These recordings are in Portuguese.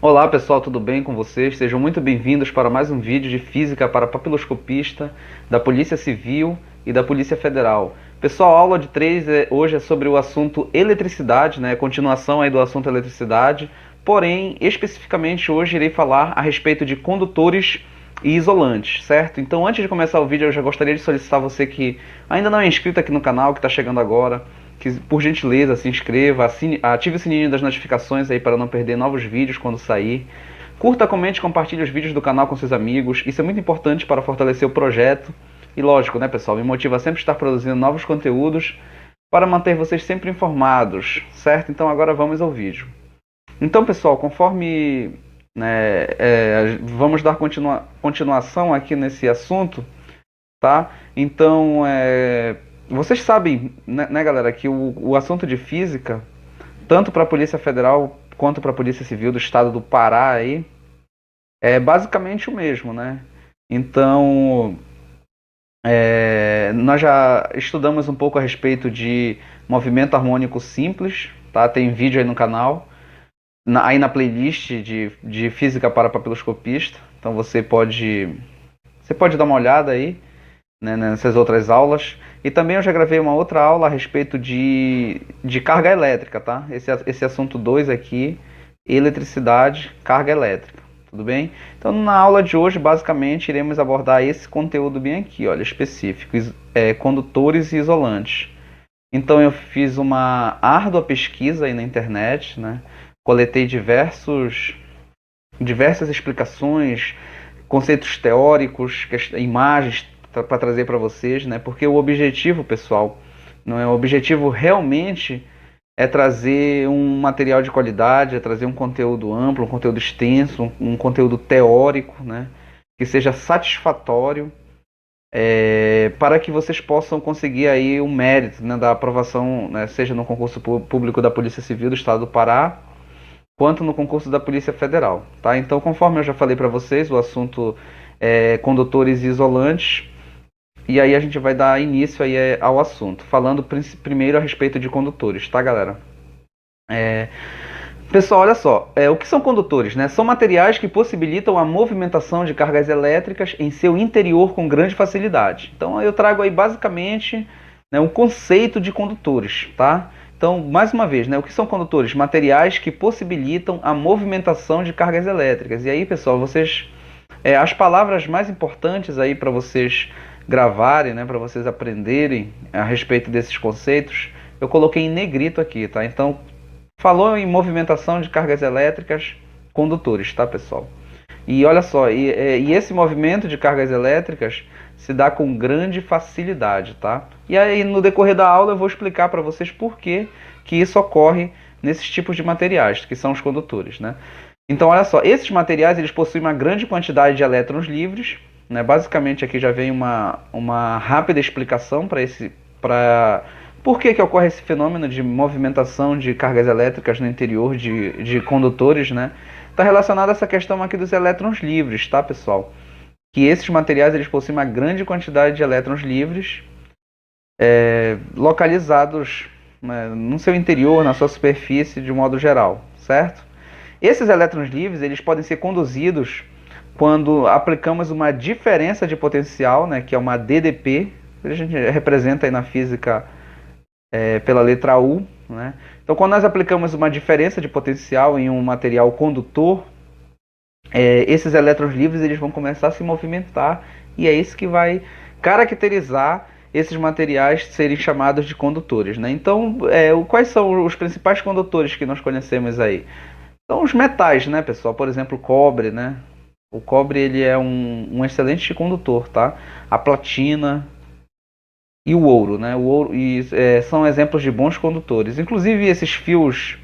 Olá pessoal, tudo bem com vocês? Sejam muito bem-vindos para mais um vídeo de física para papiloscopista da Polícia Civil e da Polícia Federal. Pessoal, a aula de 3 hoje é sobre o assunto eletricidade, né? Continuação aí do assunto eletricidade, porém, especificamente hoje irei falar a respeito de condutores e isolantes, certo? Então, antes de começar o vídeo, eu já gostaria de solicitar você que ainda não é inscrito aqui no canal, que está chegando agora, que por gentileza se inscreva, ative o sininho das notificações aí para não perder novos vídeos quando sair. Curta, comente e compartilhe os vídeos do canal com seus amigos, isso é muito importante para fortalecer o projeto. E lógico, né pessoal, me motiva a sempre estar produzindo novos conteúdos para manter vocês sempre informados, certo? Então agora vamos ao vídeo. Então pessoal, conforme vamos dar continuação aqui nesse assunto, tá? Então, vocês sabem, né, galera, que o assunto de física, tanto para a Polícia Federal quanto para a Polícia Civil do Estado do Pará aí, é basicamente o mesmo, né? Então, nós já estudamos um pouco a respeito de movimento harmônico simples, tá? Tem vídeo aí no canal, aí na playlist de física para papiloscopista. Então você pode dar uma olhada aí, né, nessas outras aulas. E também eu já gravei uma outra aula a respeito de carga elétrica, tá? Esse assunto 2 aqui, eletricidade, carga elétrica, tudo bem? Então na aula de hoje, basicamente, iremos abordar esse conteúdo bem aqui, olha, específico, condutores e isolantes. Então eu fiz uma árdua pesquisa aí na internet, né? Coletei diversas explicações, conceitos teóricos, imagens para trazer para vocês, né? Porque o objetivo, pessoal, não é o objetivo realmente é trazer um material de qualidade, é trazer um conteúdo amplo, um conteúdo extenso, um conteúdo teórico, né? Que seja satisfatório, para que vocês possam conseguir aí o mérito, né, da aprovação, né, seja no concurso público da Polícia Civil do Estado do Pará, quanto no concurso da Polícia Federal, tá? Então, conforme eu já falei para vocês, o assunto é condutores e isolantes, e aí a gente vai dar início aí ao assunto, falando primeiro a respeito de condutores, tá, galera? Pessoal, olha só, o que são condutores, né? São materiais que possibilitam a movimentação de cargas elétricas em seu interior com grande facilidade. Então eu trago aí basicamente, né, um conceito de condutores, tá? Então, mais uma vez, né, o que são condutores? Materiais que possibilitam a movimentação de cargas elétricas. E aí, pessoal, as palavras mais importantes aí para vocês gravarem, né, para vocês aprenderem a respeito desses conceitos, eu coloquei em negrito aqui, tá? Então, falou em movimentação de cargas elétricas, condutores, tá, pessoal? E olha só, e esse movimento de cargas elétricas se dá com grande facilidade, tá? E aí no decorrer da aula eu vou explicar para vocês por que isso ocorre nesses tipos de materiais, que são os condutores, né? Então olha só, esses materiais eles possuem uma grande quantidade de elétrons livres, né? Basicamente aqui já vem uma rápida explicação para por que ocorre esse fenômeno de movimentação de cargas elétricas no interior de condutores, né? Está relacionado a essa questão aqui dos elétrons livres, tá, pessoal? Que esses materiais eles possuem uma grande quantidade de elétrons livres localizados, né, no seu interior, na sua superfície, de modo geral, certo? Esses elétrons livres eles podem ser conduzidos quando aplicamos uma diferença de potencial, né, que é uma DDP, que a gente representa aí na física pela letra U, né? Então, quando nós aplicamos uma diferença de potencial em um material condutor, esses elétrons livres eles vão começar a se movimentar e é isso que vai caracterizar esses materiais serem chamados de condutores, né? Então, quais são os principais condutores que nós conhecemos aí? São os metais, né, pessoal? Por exemplo, o cobre, né? O cobre ele é um excelente condutor, tá? A platina e o ouro, né? O ouro são exemplos de bons condutores. Inclusive esses fios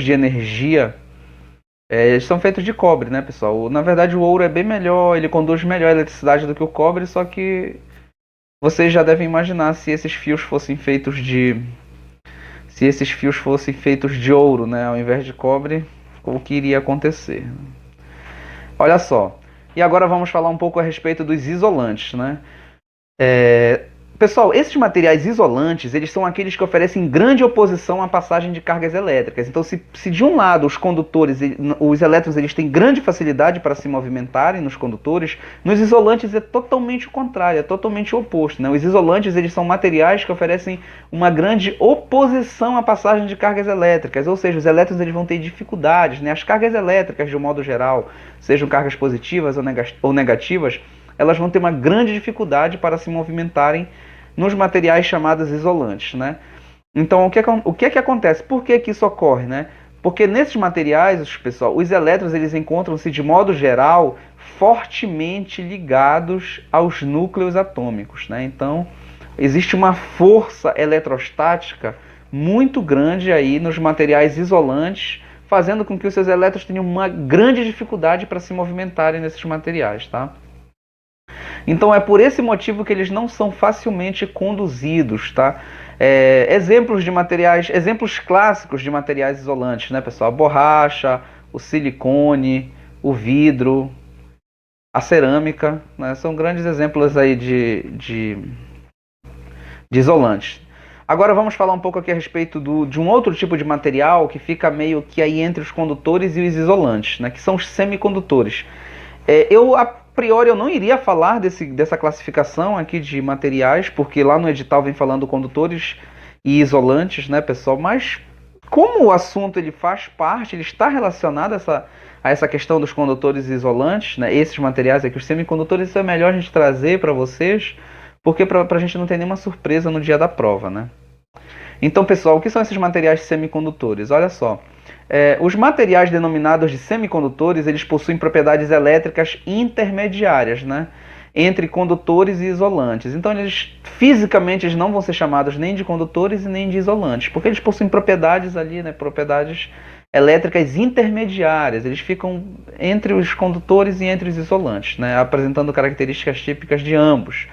de energia, eles são feitos de cobre, né, pessoal? Na verdade, o ouro é bem melhor, ele conduz melhor a eletricidade do que o cobre, só que vocês já devem imaginar se esses fios fossem feitos de ouro, né, ao invés de cobre, o que iria acontecer? Olha só. E agora vamos falar um pouco a respeito dos isolantes, né? Pessoal, esses materiais isolantes, eles são aqueles que oferecem grande oposição à passagem de cargas elétricas. Então, se de um lado os condutores, os elétrons, eles têm grande facilidade para se movimentarem nos condutores, nos isolantes é totalmente o contrário, é totalmente o oposto, né? Os isolantes, eles são materiais que oferecem uma grande oposição à passagem de cargas elétricas, ou seja, os elétrons eles vão ter dificuldades, né? As cargas elétricas, de um modo geral, sejam cargas positivas ou negativas, elas vão ter uma grande dificuldade para se movimentarem nos materiais chamados isolantes, né? Então, o que é que acontece? Por que que isso ocorre, né? Porque nesses materiais, pessoal, os elétrons eles encontram-se, de modo geral, fortemente ligados aos núcleos atômicos, né? Então, existe uma força eletrostática muito grande aí nos materiais isolantes, fazendo com que os seus elétrons tenham uma grande dificuldade para se movimentarem nesses materiais, tá? Então é por esse motivo que eles não são facilmente conduzidos, tá? Exemplos de materiais, exemplos clássicos de materiais isolantes, né, pessoal? A borracha, o silicone, o vidro, a cerâmica, né? São grandes exemplos aí de isolantes. Agora vamos falar um pouco aqui a respeito de um outro tipo de material que fica meio que aí entre os condutores e os isolantes, né? Que são os semicondutores. A priori eu não iria falar dessa classificação aqui de materiais, porque lá no edital vem falando condutores e isolantes, né, pessoal? Mas como o assunto ele faz parte, ele está relacionado a essa questão dos condutores e isolantes, né? Esses materiais aqui, os semicondutores, isso é melhor a gente trazer para vocês, porque para a gente não ter nenhuma surpresa no dia da prova, né? Então, pessoal, o que são esses materiais semicondutores? Olha só. Os materiais denominados de semicondutores, eles possuem propriedades elétricas intermediárias, né, entre condutores e isolantes. Então, fisicamente, eles não vão ser chamados nem de condutores e nem de isolantes, porque eles possuem propriedades ali, né, propriedades elétricas intermediárias. Eles ficam entre os condutores e entre os isolantes, né, apresentando características típicas de ambos.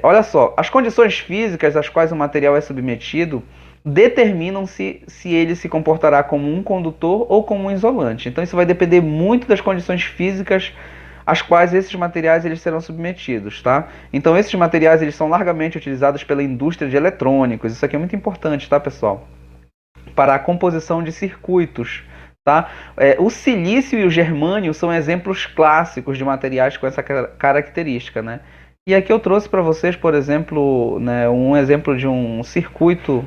Olha só, as condições físicas às quais o material é submetido determinam se ele se comportará como um condutor ou como um isolante. Então isso vai depender muito das condições físicas às quais esses materiais eles serão submetidos, tá? Então esses materiais eles são largamente utilizados pela indústria de eletrônicos. Isso aqui é muito importante, tá, pessoal? Para a composição de circuitos, tá? O silício e o germânio são exemplos clássicos de materiais com essa característica, né? E aqui eu trouxe para vocês, por exemplo, né, um exemplo de um circuito,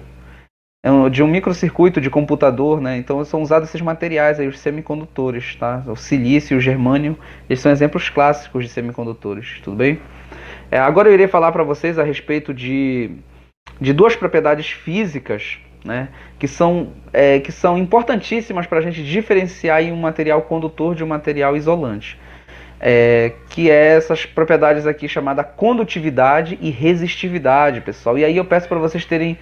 de um microcircuito de computador, né? Então são usados esses materiais aí, os semicondutores, tá? O silício e o germânio, eles são exemplos clássicos de semicondutores, tudo bem? Agora eu irei falar para vocês a respeito de duas propriedades físicas, né, que são importantíssimas para a gente diferenciar em um material condutor de um material isolante. Que é essas propriedades aqui chamada condutividade e resistividade, pessoal. E aí eu peço para vocês terem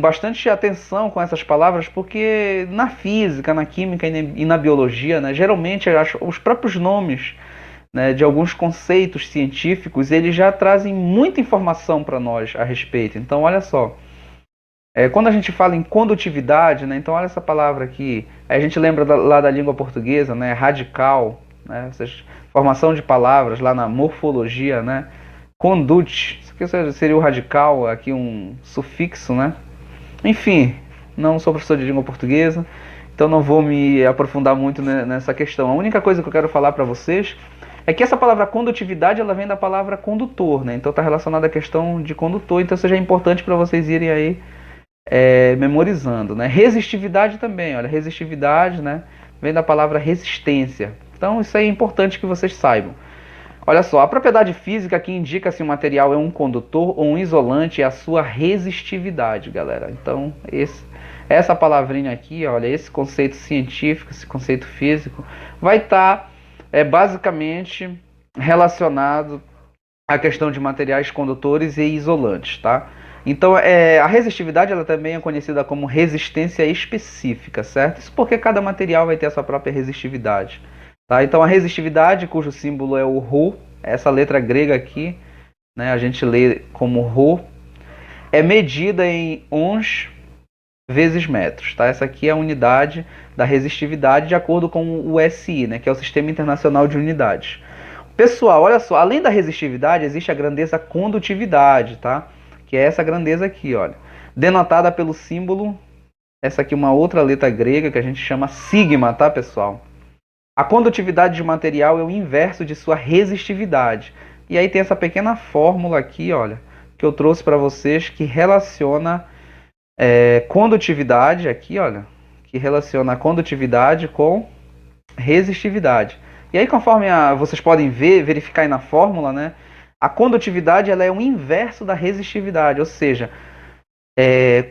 bastante atenção com essas palavras, porque na física, na química e na biologia, né, geralmente os próprios nomes, né, de alguns conceitos científicos, eles já trazem muita informação para nós a respeito. Então olha só, quando a gente fala em condutividade, né, então olha essa palavra aqui, aí a gente lembra lá da língua portuguesa, né, radical, né, formação de palavras lá na morfologia, né? Condute, isso aqui seria o radical, aqui um sufixo, né? Enfim, não sou professor de língua portuguesa, então não vou me aprofundar muito nessa questão. A única coisa que eu quero falar para vocês é que essa palavra condutividade, ela vem da palavra condutor, né? Então está relacionada à questão de condutor, então isso já é importante para vocês irem aí memorizando, né? Resistividade também, olha, resistividade, né? Vem da palavra resistência. Então isso aí é importante que vocês saibam. Olha só, a propriedade física que indica se o material é um condutor ou um isolante é a sua resistividade, galera. Então essa palavrinha aqui, olha, esse conceito científico, esse conceito físico, vai estar basicamente relacionado à questão de materiais condutores e isolantes, tá? Então a resistividade ela também é conhecida como resistência específica, certo? Isso porque cada material vai ter a sua própria resistividade. Tá? Então a resistividade, cujo símbolo é o Rho, essa letra grega aqui, né, a gente lê como Rho, é medida em ons vezes metros. Tá? Essa aqui é a unidade da resistividade de acordo com o SI, né, que é o Sistema Internacional de Unidades. Pessoal, olha só, além da resistividade, existe a grandeza condutividade, tá? Que é essa grandeza aqui, olha. Denotada pelo símbolo, essa aqui é uma outra letra grega que a gente chama sigma, tá, pessoal? A condutividade de um material é o inverso de sua resistividade. E aí tem essa pequena fórmula aqui, olha, que eu trouxe para vocês que relaciona condutividade, aqui, olha, que relaciona a condutividade com resistividade. E aí, conforme vocês podem verificar aí na fórmula, né, a condutividade ela é o inverso da resistividade, ou seja,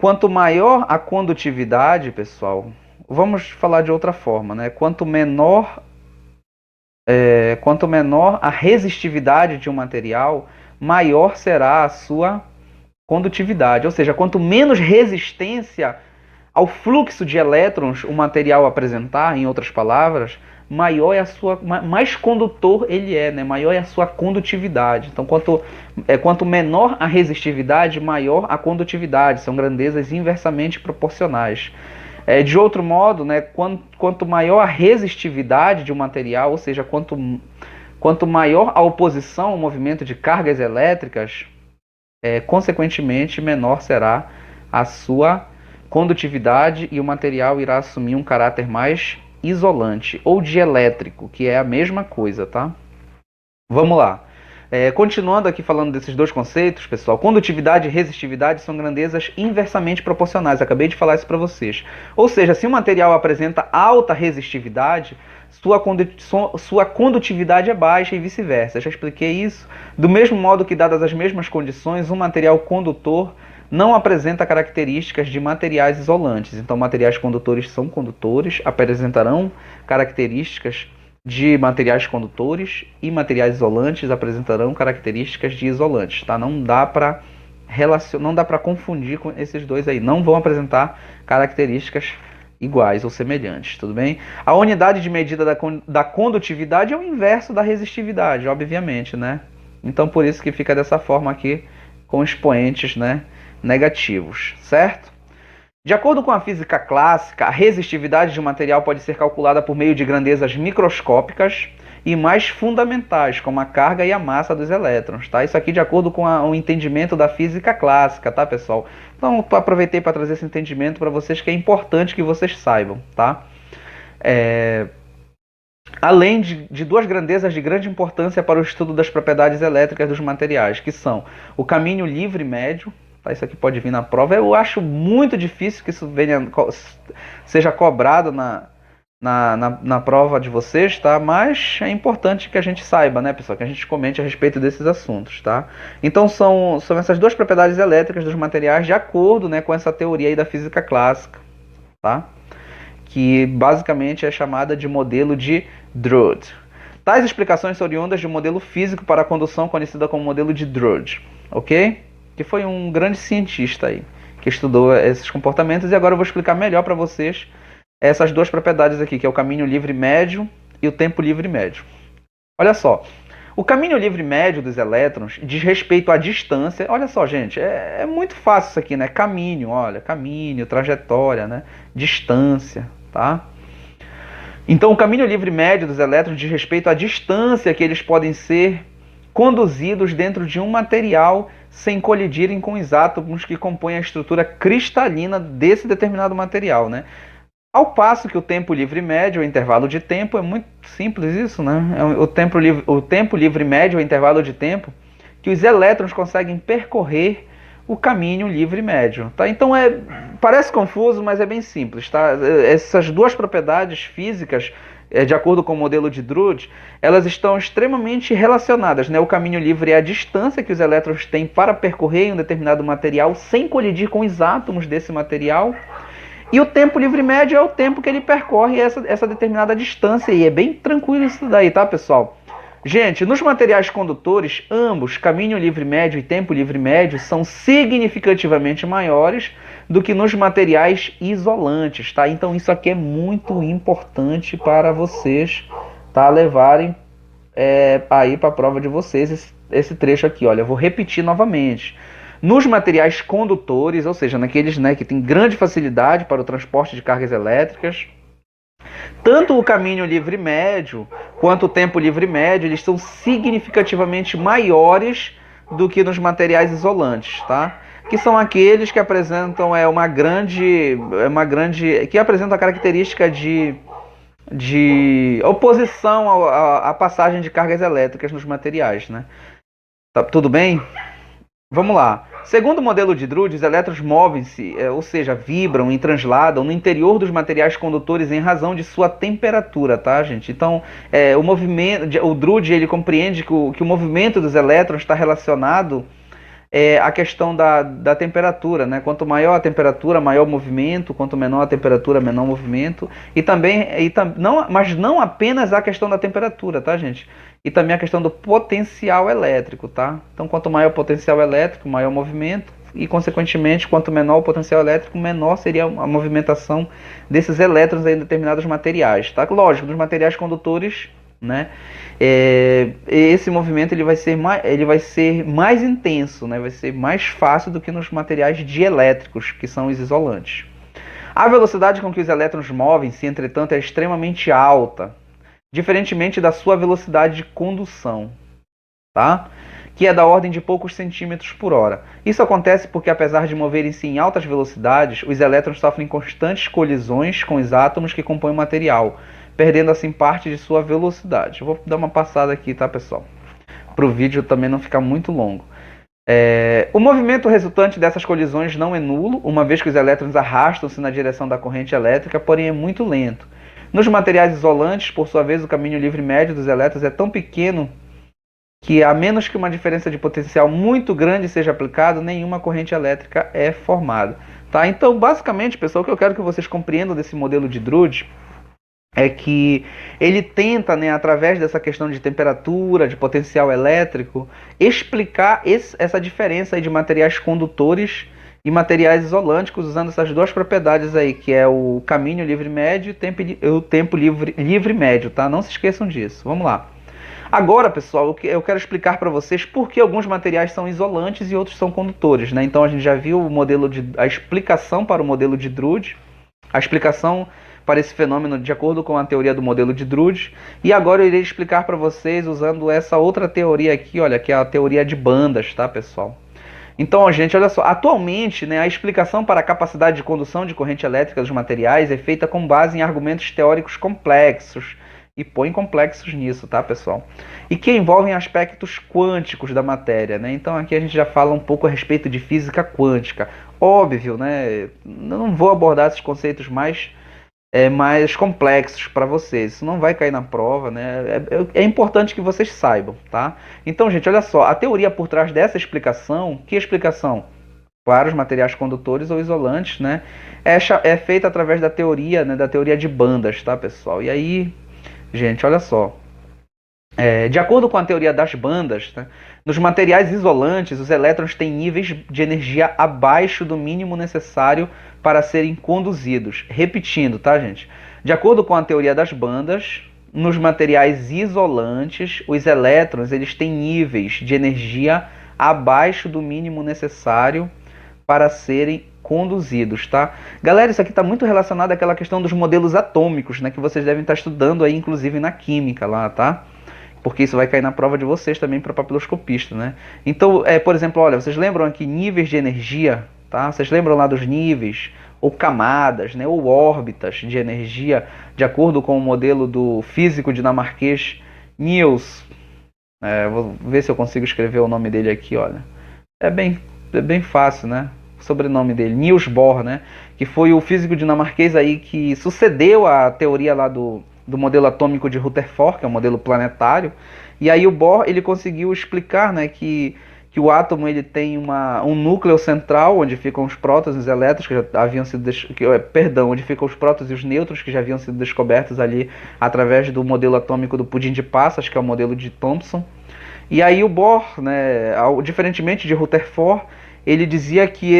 quanto maior a condutividade, pessoal, vamos falar de outra forma, né, quanto menor a resistividade de um material, maior será a sua condutividade, ou seja, quanto menos resistência ao fluxo de elétrons o material apresentar, em outras palavras, maior é a sua, mais condutor ele é, né? Maior é a sua condutividade. Então, quanto menor a resistividade, maior a condutividade. São grandezas inversamente proporcionais. De outro modo, né, quanto maior a resistividade de um material, ou seja, quanto maior a oposição ao movimento de cargas elétricas, consequentemente, menor será a sua condutividade e o material irá assumir um caráter mais isolante ou dielétrico, que é a mesma coisa, tá? Vamos lá. Continuando aqui falando desses dois conceitos, pessoal, condutividade e resistividade são grandezas inversamente proporcionais. Acabei de falar isso para vocês. Ou seja, se um material apresenta alta resistividade, sua condutividade é baixa e vice-versa. Já expliquei isso. Do mesmo modo que, dadas as mesmas condições, um material condutor não apresenta características de materiais isolantes. Então, materiais condutores são condutores, apresentarão características de materiais condutores, e materiais isolantes apresentarão características de isolantes. Tá? Não dá para confundir com esses dois aí. Não vão apresentar características iguais ou semelhantes, tudo bem? A unidade de medida da condutividade é o inverso da resistividade, obviamente, né? Então, por isso que fica dessa forma aqui, com expoentes, né, negativos, certo? De acordo com a física clássica, a resistividade de um material pode ser calculada por meio de grandezas microscópicas e mais fundamentais, como a carga e a massa dos elétrons, tá? Isso aqui de acordo com o entendimento da física clássica, tá, pessoal? Então, aproveitei para trazer esse entendimento para vocês, que é importante que vocês saibam, tá? Além de duas grandezas de grande importância para o estudo das propriedades elétricas dos materiais, que são o caminho livre médio. Isso aqui pode vir na prova. Eu acho muito difícil que isso seja cobrado na prova de vocês, tá? Mas é importante que a gente saiba, né, pessoal? Que a gente comente a respeito desses assuntos, tá? Então são essas duas propriedades elétricas dos materiais de acordo, né, com essa teoria aí da física clássica, tá? Que basicamente é chamada de modelo de Drude. Tais explicações são oriundas de um modelo físico para a condução conhecida como modelo de Drude, ok? Que foi um grande cientista aí, que estudou esses comportamentos, e agora eu vou explicar melhor para vocês essas duas propriedades aqui, que é o caminho livre médio e o tempo livre médio. Olha só, o caminho livre médio dos elétrons diz respeito à distância. Olha só, gente, é muito fácil isso aqui, né? Caminho, olha, caminho, trajetória, né? Distância, tá? Então, o caminho livre médio dos elétrons diz respeito à distância que eles podem ser conduzidos dentro de um material sem colidirem com os átomos que compõem a estrutura cristalina desse determinado material, né? Ao passo que o tempo livre médio, o intervalo de tempo, é muito simples isso, né? O tempo livre médio, o intervalo de tempo que os elétrons conseguem percorrer o caminho livre médio, tá? Então parece confuso, mas é bem simples, tá? Essas duas propriedades físicas, de acordo com o modelo de Drude, elas estão extremamente relacionadas, né? O caminho livre é a distância que os elétrons têm para percorrer um determinado material sem colidir com os átomos desse material. E o tempo livre médio é o tempo que ele percorre essa determinada distância. E é bem tranquilo isso daí, tá, pessoal? Gente, nos materiais condutores, ambos, caminho livre médio e tempo livre médio, são significativamente maiores do que nos materiais isolantes, tá? Então isso aqui é muito importante para vocês, tá, levarem aí para a prova de vocês esse trecho aqui. Olha, eu vou repetir novamente. Nos materiais condutores, ou seja, naqueles, né, que têm grande facilidade para o transporte de cargas elétricas, tanto o caminho livre médio quanto o tempo livre médio, eles são significativamente maiores do que nos materiais isolantes, tá? Que são aqueles que apresentam que apresentam a característica de oposição à passagem de cargas elétricas nos materiais, né? Tá, tudo bem? Vamos lá. Segundo o modelo de Drude, os elétrons movem-se, ou seja, vibram e transladam no interior dos materiais condutores em razão de sua temperatura, tá, gente? Então, o Drude ele compreende que o movimento dos elétrons está relacionado à questão da temperatura, né? Quanto maior a temperatura, maior o movimento, quanto menor a temperatura, menor o movimento. Mas não apenas a questão da temperatura, tá, gente? E também a questão do potencial elétrico, tá? Então, quanto maior o potencial elétrico, maior o movimento, e, consequentemente, quanto menor o potencial elétrico, menor seria a movimentação desses elétrons em determinados materiais, tá? Lógico, dos materiais condutores, né? Esse movimento ele vai ser mais intenso, né? Vai ser mais fácil do que nos materiais dielétricos, que são os isolantes. A velocidade com que os elétrons movem-se, entretanto, é extremamente alta, diferentemente da sua velocidade de condução, tá? Que é da ordem de poucos centímetros por hora. Isso acontece porque, apesar de moverem-se em altas velocidades, os elétrons sofrem constantes colisões com os átomos que compõem o material, perdendo assim parte de sua velocidade. Eu vou dar uma passada aqui, tá, pessoal? Para o vídeo também não ficar muito longo. O movimento resultante dessas colisões não é nulo, uma vez que os elétrons arrastam-se na direção da corrente elétrica, porém é muito lento. Nos materiais isolantes, por sua vez, o caminho livre médio dos elétrons é tão pequeno que, a menos que uma diferença de potencial muito grande seja aplicada, nenhuma corrente elétrica é formada. Tá? Então, basicamente, pessoal, o que eu quero que vocês compreendam desse modelo de Drude é que ele tenta, né, através dessa questão de temperatura, de potencial elétrico, explicar essa diferença aí de materiais condutores e materiais isolânticos, usando essas duas propriedades aí, que é o caminho livre médio e o tempo livre médio, tá? Não se esqueçam disso. Vamos lá. Agora, pessoal, eu quero explicar para vocês por que alguns materiais são isolantes e outros são condutores, né? Então a gente já viu a explicação para o modelo de Drude, a explicação para esse fenômeno de acordo com a teoria do modelo de Drude, e agora eu irei explicar para vocês usando essa outra teoria aqui, olha, que é a teoria de bandas, tá, pessoal? Então, gente, olha só, atualmente, né, a explicação para a capacidade de condução de corrente elétrica dos materiais é feita com base em argumentos teóricos complexos, e põe complexos nisso, tá, pessoal? E que envolvem aspectos quânticos da matéria, né? Então aqui a gente já fala um pouco a respeito de física quântica. Óbvio, né? Eu não vou abordar esses conceitos mais complexos para vocês. Isso não vai cair na prova, né? É importante que vocês saibam, tá? Então, gente, olha só. A teoria por trás dessa explicação, que explicação? Para os materiais condutores ou isolantes, né? É feita através da teoria, né? Da teoria de bandas, tá, pessoal? E aí, gente, olha só. De acordo com a teoria das bandas, né, nos materiais isolantes, os elétrons têm níveis de energia abaixo do mínimo necessário para serem conduzidos. Repetindo, tá, gente? De acordo com a teoria das bandas, nos materiais isolantes, os elétrons eles têm níveis de energia abaixo do mínimo necessário para serem conduzidos, tá? Galera, isso aqui está muito relacionado àquela questão dos modelos atômicos, né, que vocês devem estar estudando aí, inclusive na química lá, tá? Porque isso vai cair na prova de vocês também para papiloscopista, né? Então, por exemplo, olha, vocês lembram aqui níveis de energia, tá? Vocês lembram lá dos níveis, ou camadas, né, ou órbitas de energia, de acordo com o modelo do físico dinamarquês Niels. Vou ver se eu consigo escrever o nome dele aqui, olha. É bem fácil, né? O sobrenome dele, Niels Bohr, né? Que foi o físico dinamarquês aí que sucedeu a teoria lá do modelo atômico de Rutherford, que é um modelo planetário. E aí o Bohr ele conseguiu explicar, né, que o átomo ele tem um núcleo central onde ficam os prótons e os elétrons que já haviam sido onde ficam os prótons e os nêutrons que já haviam sido descobertos ali através do modelo atômico do pudim de passas, que é o modelo de Thomson. E aí o Bohr, né, diferentemente de Rutherford, ele dizia que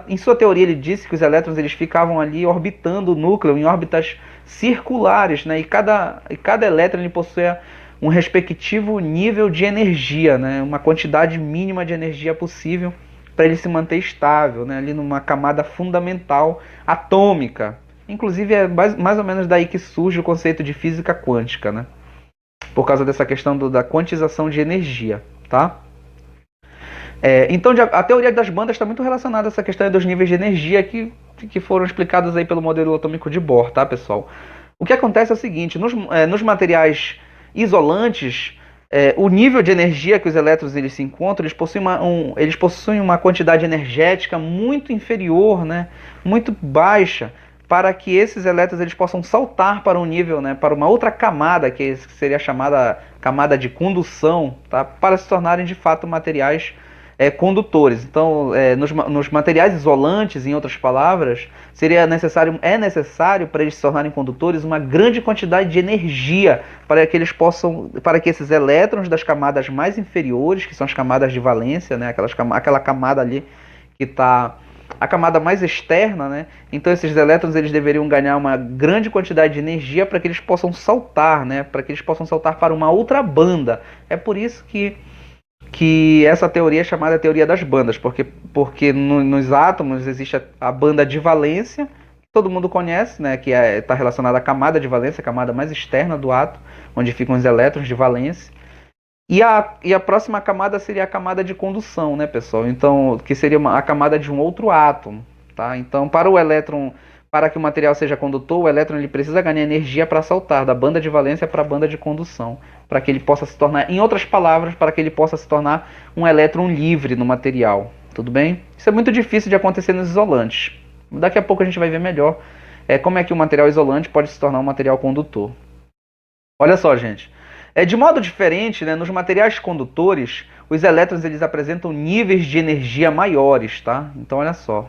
em sua teoria ele disse que os elétrons eles ficavam ali orbitando o núcleo em órbitas circulares, né, e cada elétron ele possuía um respectivo nível de energia, né, uma quantidade mínima de energia possível para ele se manter estável, né, ali numa camada fundamental atômica. Inclusive é mais ou menos daí que surge o conceito de física quântica, né? Por causa dessa questão da quantização de energia, tá? Então a teoria das bandas está muito relacionada a essa questão dos níveis de energia que foram explicados aí pelo modelo atômico de Bohr, tá, pessoal? O que acontece é o seguinte, nos materiais isolantes, o nível de energia que os elétrons eles se encontram, eles possuem uma quantidade energética muito inferior, né, muito baixa, para que esses elétrons eles possam saltar para um nível, né, para uma outra camada, que seria a chamada camada de condução, tá, para se tornarem de fato materiais condutores. Então, nos materiais isolantes, em outras palavras, é necessário para eles se tornarem condutores uma grande quantidade de energia para que esses elétrons das camadas mais inferiores, que são as camadas de valência, né, aquela camada ali que está a camada mais externa, né? Então esses elétrons eles deveriam ganhar uma grande quantidade de energia para que eles possam saltar, né? Para que eles possam saltar para uma outra banda. É por isso que essa teoria é chamada teoria das bandas, porque nos átomos existe a banda de valência, que todo mundo conhece, né, que está relacionada à camada de valência, a camada mais externa do átomo, onde ficam os elétrons de valência. E a próxima camada seria a camada de condução, né, pessoal? Então, que seria a camada de um outro átomo, tá? Então, para que o material seja condutor, o elétron ele precisa ganhar energia para saltar da banda de valência para a banda de condução, para que ele possa se tornar, em outras palavras, para que ele possa se tornar um elétron livre no material, tudo bem? Isso é muito difícil de acontecer nos isolantes. Daqui a pouco a gente vai ver melhor como é que o material isolante pode se tornar um material condutor. Olha só, gente. De modo diferente, né, nos materiais condutores, os elétrons eles apresentam níveis de energia maiores, tá? Então, olha só.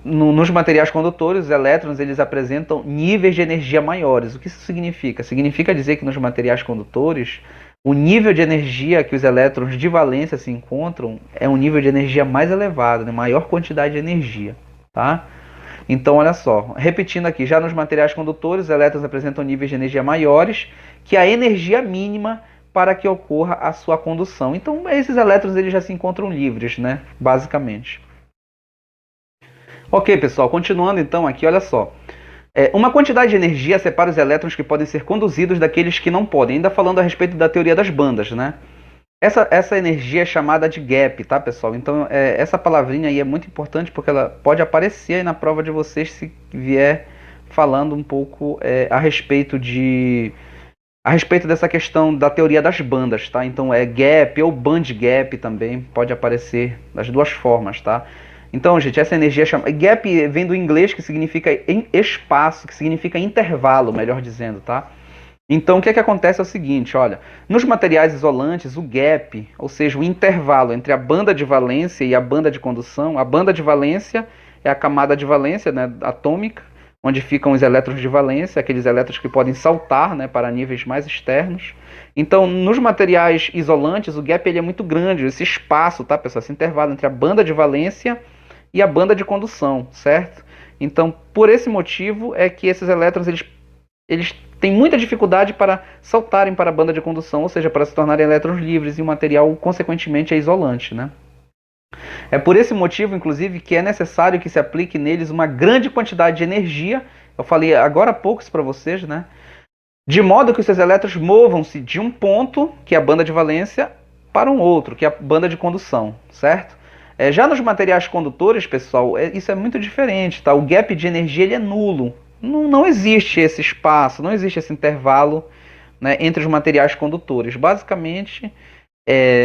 Nos materiais condutores, os elétrons eles apresentam níveis de energia maiores. O que isso significa? Significa dizer que nos materiais condutores, o nível de energia que os elétrons de valência se encontram é um nível de energia mais elevado, né? Maior quantidade de energia, tá? Então, olha só, repetindo aqui, já nos materiais condutores, os elétrons apresentam níveis de energia maiores que a energia mínima para que ocorra a sua condução. Então, esses elétrons eles já se encontram livres, né? Basicamente. Ok, pessoal, continuando então aqui, olha só. Uma quantidade de energia separa os elétrons que podem ser conduzidos daqueles que não podem. Ainda falando a respeito da teoria das bandas, né? Essa energia é chamada de gap, tá, pessoal? Então, essa palavrinha aí é muito importante porque ela pode aparecer aí na prova de vocês se vier falando um pouco a respeito dessa questão da teoria das bandas, tá? Então, gap ou band gap também pode aparecer das duas formas, tá? Então, gente, essa energia gap vem do inglês que significa espaço, que significa intervalo, melhor dizendo, tá? Então, o que acontece é o seguinte, olha, nos materiais isolantes, o gap, ou seja, o intervalo entre a banda de valência e a banda de condução, a banda de valência é a camada de valência, né, atômica, onde ficam os elétrons de valência, aqueles elétrons que podem saltar, né, para níveis mais externos. Então, nos materiais isolantes, o gap ele é muito grande, esse espaço, tá, pessoal, esse intervalo entre a banda de valência e a banda de condução, certo? Então, por esse motivo é que esses elétrons eles têm muita dificuldade para saltarem para a banda de condução, ou seja, para se tornarem elétrons livres e o material, consequentemente, é isolante, né? É por esse motivo, inclusive, que é necessário que se aplique neles uma grande quantidade de energia, eu falei agora há pouco isso para vocês, né? De modo que os seus elétrons movam-se de um ponto, que é a banda de valência, para um outro, que é a banda de condução, certo? Já nos materiais condutores, pessoal, isso é muito diferente, tá? O gap de energia ele é nulo. Não existe esse espaço, não existe esse intervalo, né, entre os materiais condutores. Basicamente,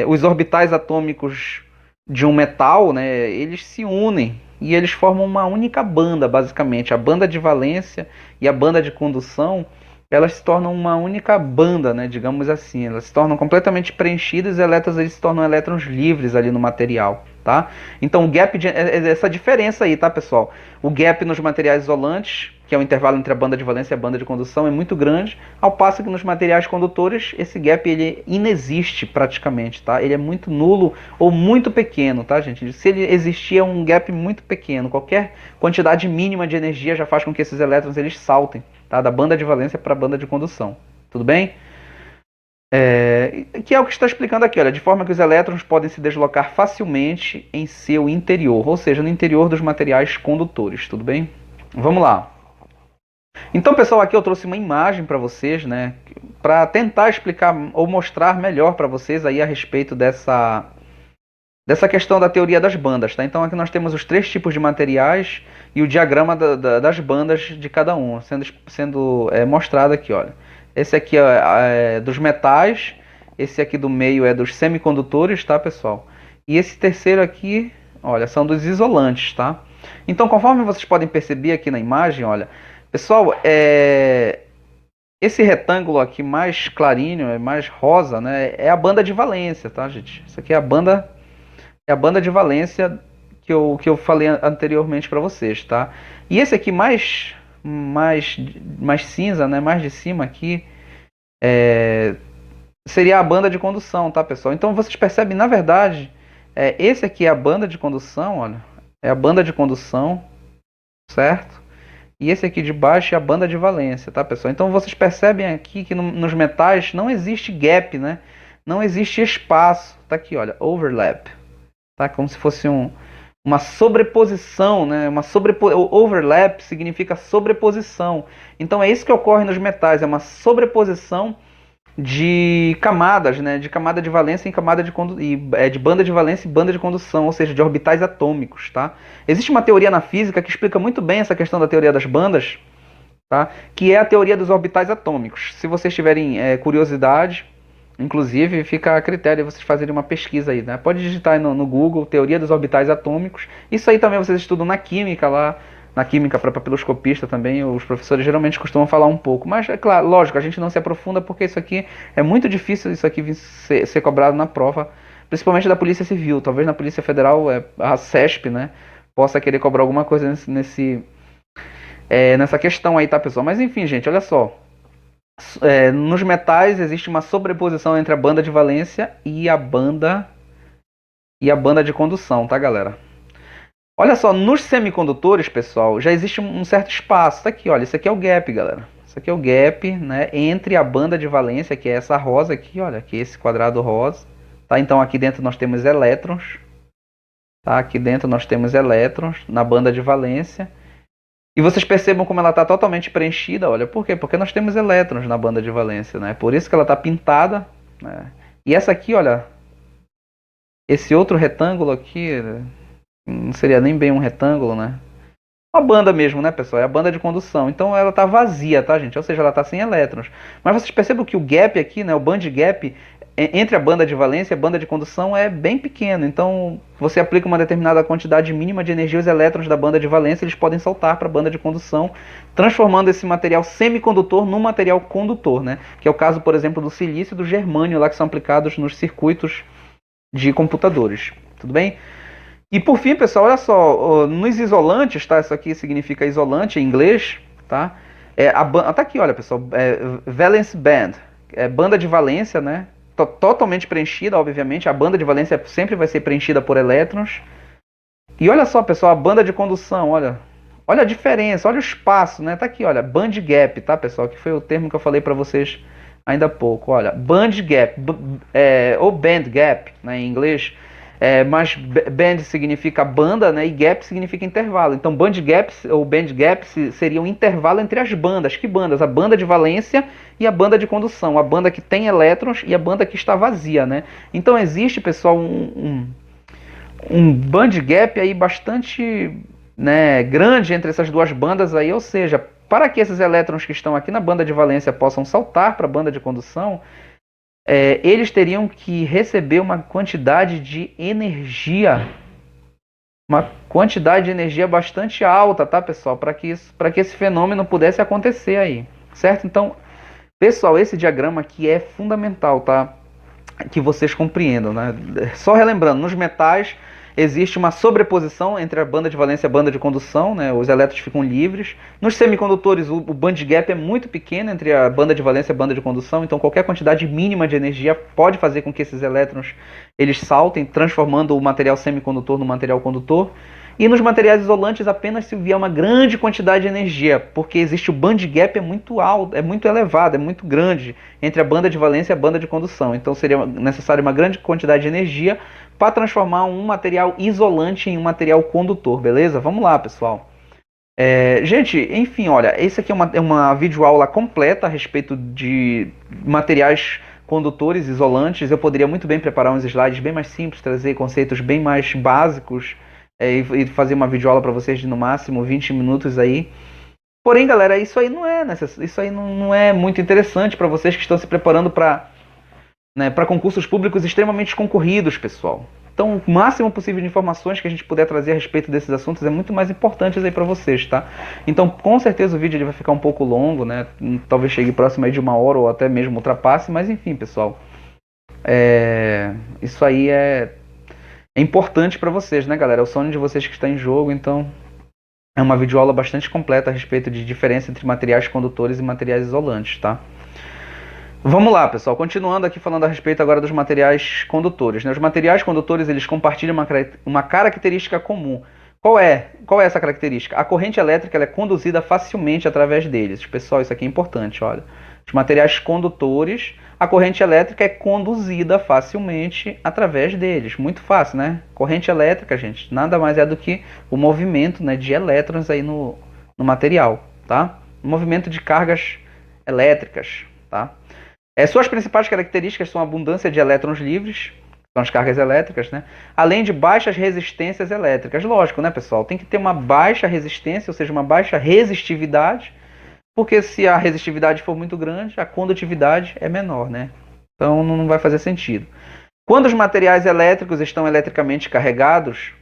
os orbitais atômicos de um metal, né, eles se unem e eles formam uma única banda, basicamente. A banda de valência e a banda de condução, elas se tornam uma única banda, né, digamos assim. Elas se tornam completamente preenchidas e os elétrons eles se tornam elétrons livres ali no material, tá? Então o gap, essa diferença aí, tá, pessoal? O gap nos materiais isolantes, que é o intervalo entre a banda de valência e a banda de condução, é muito grande, ao passo que nos materiais condutores, esse gap ele inexiste praticamente, tá? Ele é muito nulo ou muito pequeno, tá, gente? Se ele existir, é um gap muito pequeno. Qualquer quantidade mínima de energia já faz com que esses elétrons eles saltem, tá? Da banda de valência para a banda de condução. Tudo bem? Que é o que está explicando aqui, olha, de forma que os elétrons podem se deslocar facilmente em seu interior, ou seja, no interior dos materiais condutores, tudo bem? Vamos lá. Então, pessoal, aqui eu trouxe uma imagem para vocês, né, para tentar explicar ou mostrar melhor para vocês aí a respeito dessa questão da teoria das bandas, tá? Então aqui nós temos os três tipos de materiais e o diagrama das bandas de cada um, sendo mostrado aqui, olha. Esse aqui é dos metais, esse aqui do meio é dos semicondutores, tá, pessoal? E esse terceiro aqui, olha, são dos isolantes, tá? Então, conforme vocês podem perceber aqui na imagem, olha, pessoal, esse retângulo aqui mais clarinho, mais rosa, né, é a banda de valência, tá, gente? Isso aqui é a banda de valência que eu falei anteriormente para vocês, tá? E esse aqui mais cinza, né, mais de cima aqui, seria a banda de condução, tá, pessoal? Então vocês percebem, na verdade, esse aqui é a banda de condução, olha, é a banda de condução, certo? E esse aqui de baixo é a banda de valência, tá, pessoal? Então vocês percebem aqui que nos metais não existe gap, né? Não existe espaço. Tá aqui, olha, overlap. Tá? Como se fosse uma sobreposição, né? Overlap significa sobreposição. Então é isso que ocorre nos metais, é uma sobreposição de camadas, né? De camada de valência em camada de banda de valência e banda de condução, ou seja, de orbitais atômicos, tá? Existe uma teoria na física que explica muito bem essa questão da teoria das bandas, tá? Que é a teoria dos orbitais atômicos. Se vocês tiverem curiosidade, inclusive, fica a critério de vocês fazerem uma pesquisa aí, né? Pode digitar aí no Google, teoria dos orbitais atômicos. Isso aí também vocês estudam na química lá, na química para papiloscopista também, os professores geralmente costumam falar um pouco. Mas, é claro, lógico, a gente não se aprofunda porque isso aqui é muito difícil, isso aqui ser cobrado na prova, principalmente da Polícia Civil. Talvez na Polícia Federal, a CESP, né, possa querer cobrar alguma coisa nessa questão aí, tá, pessoal? Mas enfim, gente, olha só. Nos metais existe uma sobreposição entre a banda de valência e a banda de condução, tá, galera? Olha só, nos semicondutores, pessoal, já existe um certo espaço. Tá aqui, olha, isso aqui é o gap, galera. Isso aqui é o gap, né, entre a banda de valência, que é essa rosa aqui, olha, aqui esse quadrado rosa, tá? Então aqui dentro nós temos elétrons, tá? Aqui dentro nós temos elétrons na banda de valência. E vocês percebam como ela está totalmente preenchida, olha, por quê? Porque nós temos elétrons na banda de valência, né? Por isso que ela está pintada, né? E essa aqui, olha, esse outro retângulo aqui, não seria nem bem um retângulo, né? Uma banda mesmo, né, pessoal? É a banda de condução. Então ela está vazia, tá, gente? Ou seja, ela está sem elétrons. Mas vocês percebam que o gap aqui, né, o band gap entre a banda de valência e a banda de condução é bem pequeno. Então você aplica uma determinada quantidade mínima de energia, os elétrons da banda de valência eles podem saltar para a banda de condução, transformando esse material semicondutor num material condutor, né? Que é o caso, por exemplo, do silício e do germânio, lá que são aplicados nos circuitos de computadores. Tudo bem? E por fim, pessoal, olha só, nos isolantes, tá? Isso aqui significa isolante em inglês, tá? Tá aqui, olha, pessoal, valence band, banda de valência, né? Totalmente preenchida, obviamente. A banda de valência sempre vai ser preenchida por elétrons. E olha só, pessoal, a banda de condução, olha a diferença, olha o espaço, né? Tá aqui, olha, band gap, tá, pessoal? Que foi o termo que eu falei para vocês ainda há pouco. Olha, band gap, ou band gap, né, em inglês. Mas band significa banda, né, e gap significa intervalo. Então band gaps ou band gaps seria um intervalo entre as bandas. Que bandas? A banda de valência e a banda de condução. A banda que tem elétrons e a banda que está vazia, né? Então existe, pessoal, um band gap aí bastante, né, grande entre essas duas bandas aí. Ou seja, para que esses elétrons que estão aqui na banda de valência possam saltar para a banda de condução, eles teriam que receber uma quantidade de energia bastante alta, tá, pessoal? Para que esse fenômeno pudesse acontecer aí, certo? Então, pessoal, esse diagrama aqui é fundamental, tá? Que vocês compreendam, né? Só relembrando, nos metais existe uma sobreposição entre a banda de valência e a banda de condução, né? Os elétrons ficam livres. Nos semicondutores, o band gap é muito pequeno entre a banda de valência e a banda de condução, então qualquer quantidade mínima de energia pode fazer com que esses elétrons eles saltem, transformando o material semicondutor no material condutor. E nos materiais isolantes apenas se vier uma grande quantidade de energia, porque existe o band gap é muito alto, é muito elevado, é muito grande entre a banda de valência e a banda de condução. Então seria necessário uma grande quantidade de energia para transformar um material isolante em um material condutor, beleza? Vamos lá, pessoal. Gente, enfim, olha, esse aqui é uma videoaula completa a respeito de materiais condutores, isolantes. Eu poderia muito bem preparar uns slides bem mais simples, trazer conceitos bem mais básicos, e fazer uma videoaula para vocês de no máximo 20 minutos aí. Porém, galera, isso aí não é muito interessante para vocês que estão se preparando para, né, para concursos públicos extremamente concorridos, pessoal. Então, o máximo possível de informações que a gente puder trazer a respeito desses assuntos é muito mais importante aí para vocês, tá? Então, com certeza o vídeo ele vai ficar um pouco longo, né? Talvez chegue próximo aí de 1 hora ou até mesmo ultrapasse, mas enfim, pessoal. Isso aí é importante para vocês, né, galera? É o sonho de vocês que está em jogo, então é uma videoaula bastante completa a respeito de diferença entre materiais condutores e materiais isolantes, tá? Vamos lá, pessoal. Continuando aqui falando a respeito agora dos materiais condutores, né? Os materiais condutores eles compartilham uma característica comum. Qual é essa característica? A corrente elétrica ela é conduzida facilmente através deles. Pessoal, isso aqui é importante, olha. Os materiais condutores, a corrente elétrica é conduzida facilmente através deles. Muito fácil, né? Corrente elétrica, gente, nada mais é do que o movimento, né, de elétrons aí no material, tá? O movimento de cargas elétricas, tá? Suas principais características são a abundância de elétrons livres, são as cargas elétricas, né? Além de baixas resistências elétricas. Lógico, né, pessoal? Tem que ter uma baixa resistência, ou seja, uma baixa resistividade, porque se a resistividade for muito grande, a condutividade é menor, né? Então não vai fazer sentido. Quando os materiais elétricos estão eletricamente carregados,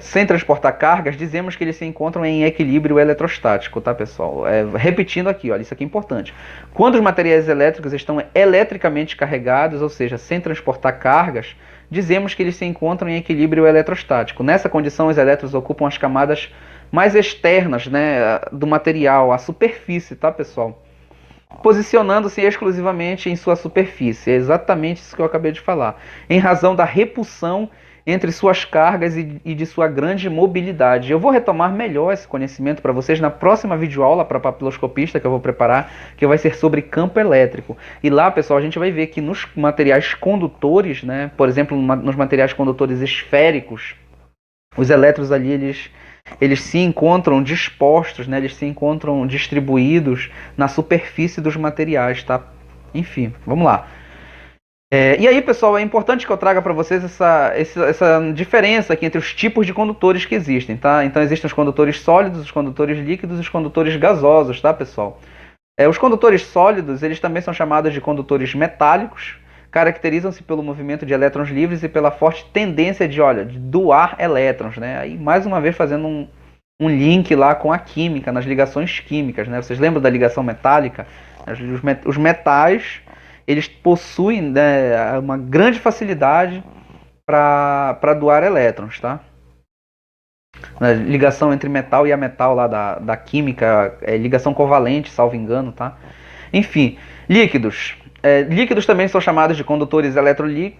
sem transportar cargas, dizemos que eles se encontram em equilíbrio eletrostático, tá, pessoal? Repetindo aqui, olha, isso aqui é importante. Quando os materiais elétricos estão eletricamente carregados, ou seja, sem transportar cargas, dizemos que eles se encontram em equilíbrio eletrostático. Nessa condição, os elétrons ocupam as camadas mais externas, né, do material, a superfície, tá, pessoal? Posicionando-se exclusivamente em sua superfície. É exatamente isso que eu acabei de falar. Em razão da repulsão entre suas cargas e de sua grande mobilidade. Eu vou retomar melhor esse conhecimento para vocês na próxima videoaula para papiloscopista que eu vou preparar, que vai ser sobre campo elétrico. E lá, pessoal, a gente vai ver que nos materiais condutores, né, por exemplo, nos materiais condutores esféricos, os elétrons ali, eles se encontram dispostos, né, eles se encontram distribuídos na superfície dos materiais, tá? Enfim, vamos lá. E aí, pessoal, é importante que eu traga para vocês essa diferença aqui entre os tipos de condutores que existem, tá? Então, existem os condutores sólidos, os condutores líquidos e os condutores gasosos, tá, pessoal? Os condutores sólidos, eles também são chamados de condutores metálicos, caracterizam-se pelo movimento de elétrons livres e pela forte tendência de doar elétrons, né? Aí, mais uma vez, fazendo um link lá com a química, nas ligações químicas, né? Vocês lembram da ligação metálica? Os metais eles possuem, né, uma grande facilidade para doar elétrons, tá? A ligação entre metal e ametal lá da química, ligação covalente, salvo engano, tá? Enfim, líquidos. Líquidos também são chamados de condutores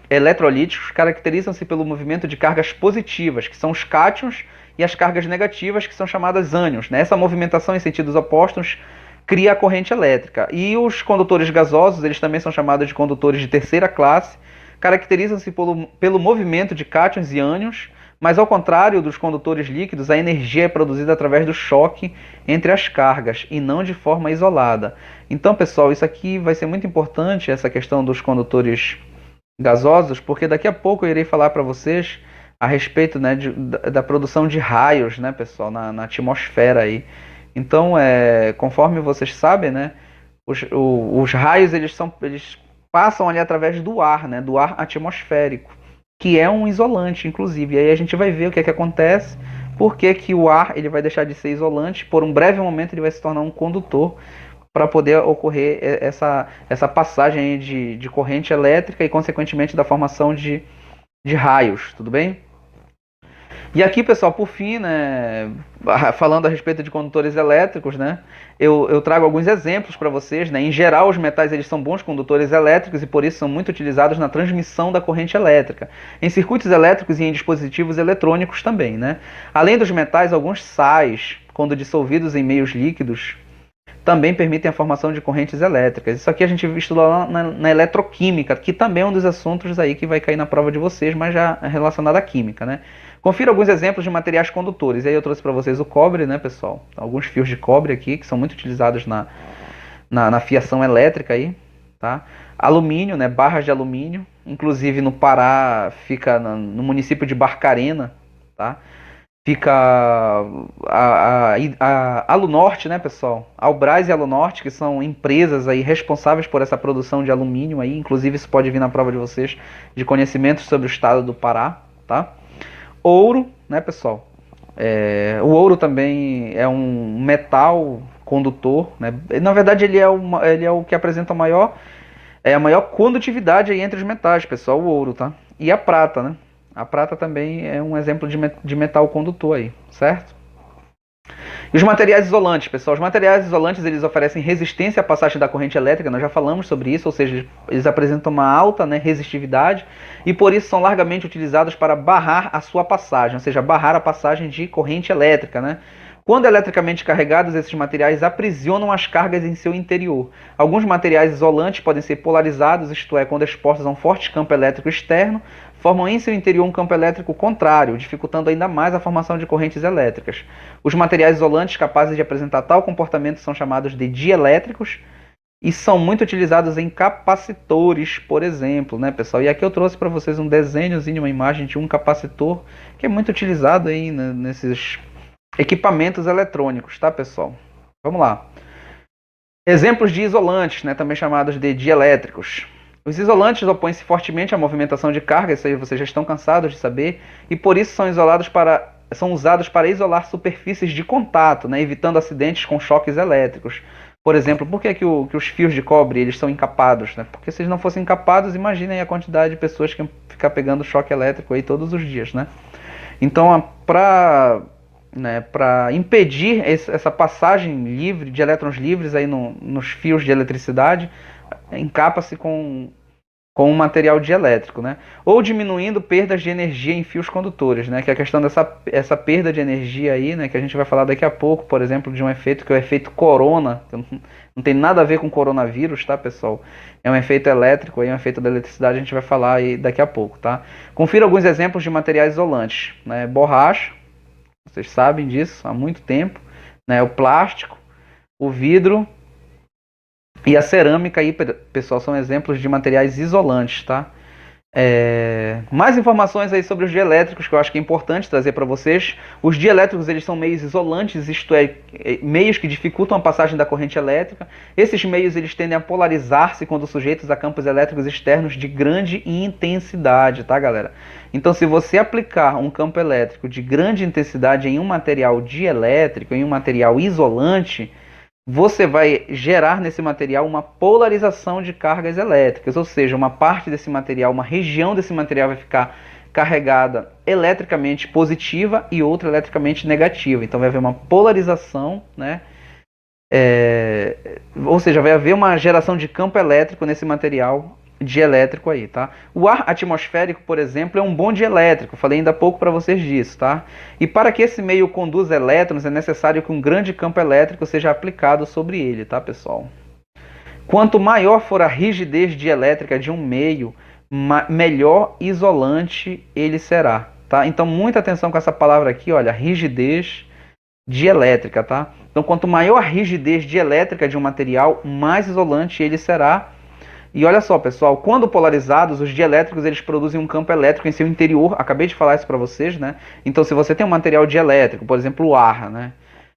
eletrolíticos, caracterizam-se pelo movimento de cargas positivas, que são os cátions, e as cargas negativas, que são chamadas ânions, né? Essa movimentação em sentidos opostos cria a corrente elétrica. E os condutores gasosos, eles também são chamados de condutores de terceira classe, caracterizam-se pelo movimento de cátions e ânions, mas ao contrário dos condutores líquidos, a energia é produzida através do choque entre as cargas e não de forma isolada. Então, pessoal, isso aqui vai ser muito importante, essa questão dos condutores gasosos, porque daqui a pouco eu irei falar para vocês a respeito, né, da produção de raios, né, pessoal, na atmosfera aí. Então, conforme vocês sabem, né, os raios eles passam ali através do ar, né, do ar atmosférico, que é um isolante, inclusive. E aí a gente vai ver o que é que acontece, por que o ar ele vai deixar de ser isolante, por um breve momento ele vai se tornar um condutor, para poder ocorrer essa passagem de corrente elétrica e, consequentemente, da formação de raios, tudo bem? E aqui, pessoal, por fim, né, falando a respeito de condutores elétricos, né, eu trago alguns exemplos para vocês, né. Em geral, os metais eles são bons condutores elétricos e por isso são muito utilizados na transmissão da corrente elétrica, em circuitos elétricos e em dispositivos eletrônicos também, né. Além dos metais, alguns sais, quando dissolvidos em meios líquidos, também permitem a formação de correntes elétricas. Isso aqui a gente estudou lá na eletroquímica, que também é um dos assuntos aí que vai cair na prova de vocês, mas já é relacionado à química, né? Confira alguns exemplos de materiais condutores. E aí eu trouxe para vocês o cobre, né, pessoal? Alguns fios de cobre aqui, que são muito utilizados na fiação elétrica aí, tá? Alumínio, né, barras de alumínio. Inclusive no Pará, fica no município de Barcarena, tá? Fica a Alunorte, né, pessoal? Albras e Alunorte, que são empresas aí responsáveis por essa produção de alumínio aí. Inclusive isso pode vir na prova de vocês, de conhecimentos sobre o estado do Pará, tá? Ouro, né, pessoal? O ouro também é um metal condutor, né? Na verdade ele é o que apresenta a maior condutividade aí entre os metais, pessoal, o ouro, tá? E a prata, né? A prata também é um exemplo de metal condutor aí, certo? E os materiais isolantes, pessoal. Os materiais isolantes, eles oferecem resistência à passagem da corrente elétrica, nós já falamos sobre isso, ou seja, eles apresentam uma alta, né, resistividade e por isso são largamente utilizados para barrar a sua passagem, ou seja, barrar a passagem de corrente elétrica, né? Quando eletricamente carregados, esses materiais aprisionam as cargas em seu interior. Alguns materiais isolantes podem ser polarizados, isto é, quando expostos a um forte campo elétrico externo, formam em seu interior um campo elétrico contrário, dificultando ainda mais a formação de correntes elétricas. Os materiais isolantes capazes de apresentar tal comportamento são chamados de dielétricos e são muito utilizados em capacitores, por exemplo, né, pessoal? E aqui eu trouxe para vocês um desenhozinho, uma imagem de um capacitor que é muito utilizado aí, né, nesses equipamentos eletrônicos, tá, pessoal? Vamos lá. Exemplos de isolantes, né, também chamados de dielétricos. Os isolantes opõem-se fortemente à movimentação de carga, isso aí vocês já estão cansados de saber, e por isso são usados para isolar superfícies de contato, né, evitando acidentes com choques elétricos. Por exemplo, por que os fios de cobre eles são encapados? Né? Porque se eles não fossem encapados, imaginem a quantidade de pessoas que iam ficar pegando choque elétrico aí todos os dias, né? Então, para impedir essa passagem livre de elétrons livres aí nos fios de eletricidade, encapa-se com um material dielétrico, né? Ou diminuindo perdas de energia em fios condutores, né? Que é a questão essa perda de energia aí, né? Que a gente vai falar daqui a pouco, por exemplo, de um efeito que é o efeito corona, que não tem nada a ver com coronavírus, tá, pessoal? É um efeito elétrico, aí, um efeito da eletricidade, a gente vai falar aí daqui a pouco, tá? Confira alguns exemplos de materiais isolantes, né? Borracha, vocês sabem disso há muito tempo, né? O plástico, o vidro e a cerâmica aí, pessoal, são exemplos de materiais isolantes, tá? Mais informações aí sobre os dielétricos que eu acho que é importante trazer para vocês. Os dielétricos eles são meios isolantes, isto é, meios que dificultam a passagem da corrente elétrica. Esses meios eles tendem a polarizar-se quando sujeitos a campos elétricos externos de grande intensidade, tá, galera? Então, se você aplicar um campo elétrico de grande intensidade em um material dielétrico, em um material isolante, você vai gerar nesse material uma polarização de cargas elétricas, ou seja, uma parte desse material, uma região desse material vai ficar carregada eletricamente positiva e outra eletricamente negativa. Então vai haver uma polarização, né? Ou seja, vai haver uma geração de campo elétrico nesse material dielétrico aí, tá? O ar atmosférico, por exemplo, é um bom dielétrico, falei ainda há pouco para vocês disso, tá? E para que esse meio conduza elétrons, é necessário que um grande campo elétrico seja aplicado sobre ele, tá, pessoal? Quanto maior for a rigidez dielétrica de um meio, melhor isolante ele será, tá? Então, muita atenção com essa palavra aqui, olha, rigidez dielétrica, tá? Então, quanto maior a rigidez dielétrica de um material, mais isolante ele será. E olha só, pessoal, quando polarizados, os dielétricos eles produzem um campo elétrico em seu interior. Acabei de falar isso para vocês, né? Então, se você tem um material dielétrico, por exemplo, o ar, né?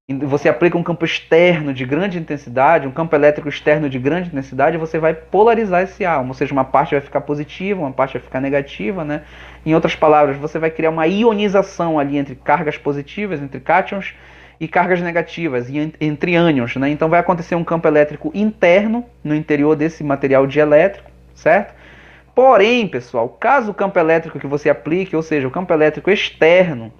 E você aplica um campo externo de grande intensidade, um campo elétrico externo de grande intensidade, você vai polarizar esse ar. Ou seja, uma parte vai ficar positiva, uma parte vai ficar negativa, né? Em outras palavras, você vai criar uma ionização ali entre cargas positivas, entre cátions, e cargas negativas, e entre ânions, né? Então vai acontecer um campo elétrico interno no interior desse material dielétrico, certo? Porém, pessoal, caso o campo elétrico que você aplique, ou seja, o campo elétrico externo,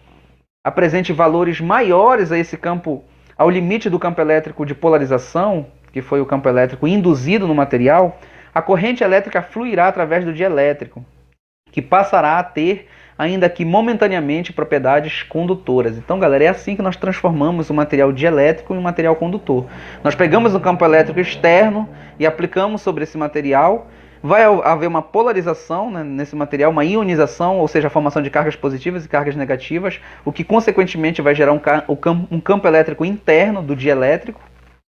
apresente valores maiores a esse campo, ao limite do campo elétrico de polarização, que foi o campo elétrico induzido no material, a corrente elétrica fluirá através do dielétrico, que passará a ter ainda que momentaneamente propriedades condutoras. Então, galera, é assim que nós transformamos o material dielétrico em um material condutor. Nós pegamos um campo elétrico externo e aplicamos sobre esse material, vai haver uma polarização, né, nesse material, uma ionização, ou seja, a formação de cargas positivas e cargas negativas, o que consequentemente vai gerar um campo elétrico interno do dielétrico,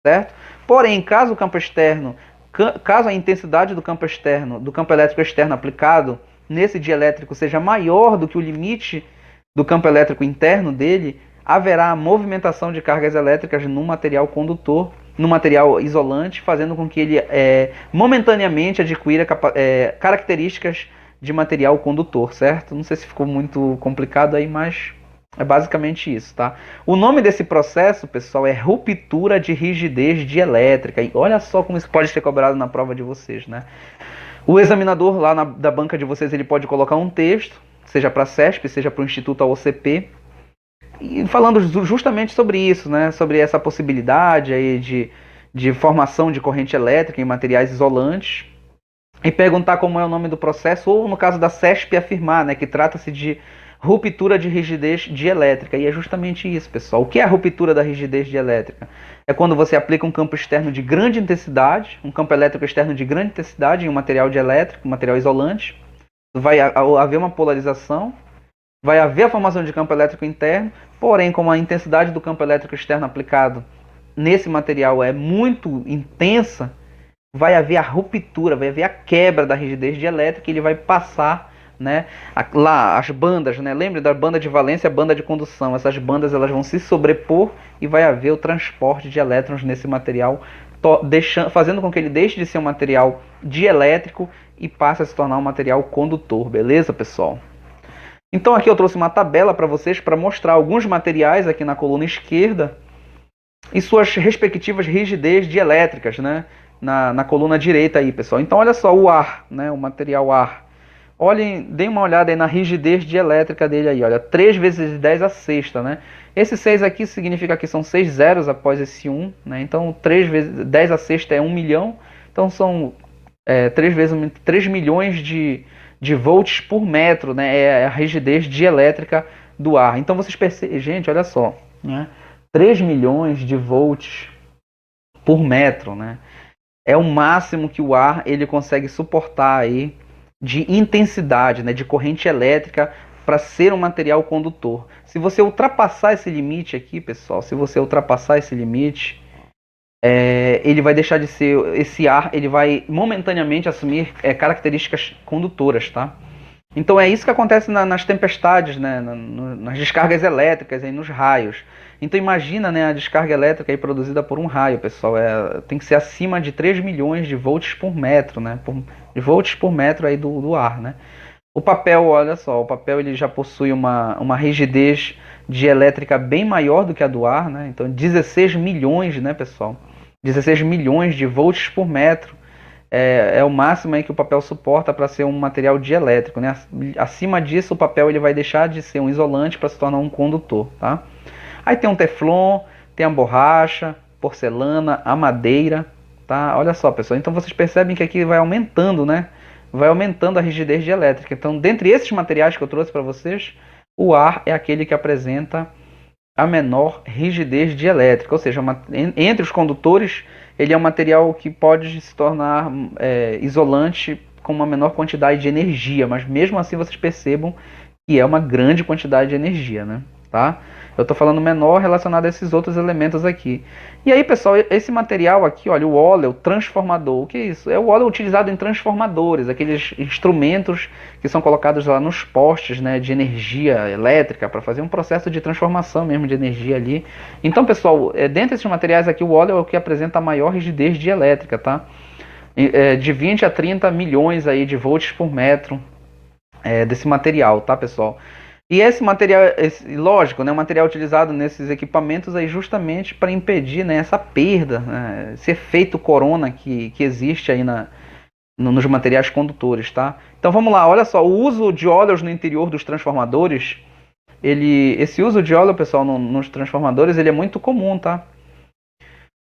certo? Porém, caso o campo externo, caso a intensidade do campo elétrico externo aplicado nesse dielétrico seja maior do que o limite do campo elétrico interno dele, haverá movimentação de cargas elétricas no material condutor, no material isolante, fazendo com que ele momentaneamente adquira características de material condutor, certo? Não sei se ficou muito complicado aí, mas é basicamente isso, tá? O nome desse processo, pessoal, é ruptura de rigidez dielétrica. E olha só como isso pode ser cobrado na prova de vocês, né? O examinador lá da banca de vocês, ele pode colocar um texto, seja para a CESP, seja para o Instituto AOCP, e falando justamente sobre isso, né? Sobre essa possibilidade aí de formação de corrente elétrica em materiais isolantes, e perguntar como é o nome do processo, ou no caso da CESP afirmar, né, que trata-se de ruptura de rigidez dielétrica. E é justamente isso, pessoal. O que é a ruptura da rigidez dielétrica? É quando você aplica um campo externo de grande intensidade, um campo elétrico externo de grande intensidade em um material dielétrico, um material isolante. Vai haver uma polarização, vai haver a formação de campo elétrico interno, porém, como a intensidade do campo elétrico externo aplicado nesse material é muito intensa, vai haver a ruptura, vai haver a quebra da rigidez dielétrica e ele vai passar, né, lá as bandas, né, lembre da banda de valência e a banda de condução. Essas bandas elas vão se sobrepor e vai haver o transporte de elétrons nesse material, fazendo com que ele deixe de ser um material dielétrico e passe a se tornar um material condutor, beleza, pessoal? Então aqui eu trouxe uma tabela para vocês para mostrar alguns materiais aqui na coluna esquerda e suas respectivas rigidez dielétricas, né? Na coluna direita aí, pessoal. Então olha só o ar, né? O material ar. Olhem, deem uma olhada aí na rigidez dielétrica dele aí, olha, 3 vezes 10 a sexta, né? Esse 6 aqui significa que são 6 zeros após esse 1, né? Então 3 vezes 10 a sexta é 1 milhão, então são 3 milhões de volts por metro, né? É a rigidez dielétrica do ar. Então vocês percebem, gente, olha só, né? 3 milhões de volts por metro, né? É o máximo que o ar ele consegue suportar aí de intensidade, né? De corrente elétrica para ser um material condutor. Se você ultrapassar esse limite aqui, pessoal, se você ultrapassar esse limite, ele vai deixar de ser, esse ar, ele vai momentaneamente assumir características condutoras, tá? Então é isso que acontece nas tempestades, né? Nas descargas elétricas, aí, nos raios. Então imagina, né, a descarga elétrica aí produzida por um raio, pessoal. Tem que ser acima de 3 milhões de volts por metro, né? De volts por metro aí do ar, né? O papel, olha só, o papel ele já possui uma rigidez dielétrica bem maior do que a do ar, né? Então 16 milhões, né, pessoal? 16 milhões de volts por metro é o máximo aí que o papel suporta para ser um material dielétrico, né? Acima disso, o papel ele vai deixar de ser um isolante para se tornar um condutor, tá? Aí tem um teflon, tem a borracha, porcelana, a madeira, tá? Olha só, pessoal. Então vocês percebem que aqui vai aumentando, né? Vai aumentando a rigidez dielétrica. Então, dentre esses materiais que eu trouxe para vocês, o ar é aquele que apresenta a menor rigidez dielétrica, ou seja, entre os condutores, ele é um material que pode se tornar isolante com uma menor quantidade de energia, mas mesmo assim vocês percebam que é uma grande quantidade de energia, né? Tá? Eu estou falando menor relacionado a esses outros elementos aqui. E aí, pessoal, esse material aqui, olha, o óleo transformador, o que é isso? É o óleo utilizado em transformadores, aqueles instrumentos que são colocados lá nos postes, né, de energia elétrica, para fazer um processo de transformação mesmo de energia ali. Então, pessoal, dentre esses materiais aqui, o óleo é o que apresenta a maior rigidez dielétrica, tá? De 20 a 30 milhões aí de volts por metro desse material, tá, pessoal? E esse material, lógico, né, o material utilizado nesses equipamentos aí justamente para impedir, né, essa perda, né, esse efeito corona que existe aí nos materiais condutores, tá? Então vamos lá, olha só, o uso de óleos no interior dos transformadores, esse uso de óleo, pessoal, nos transformadores, ele é muito comum, tá?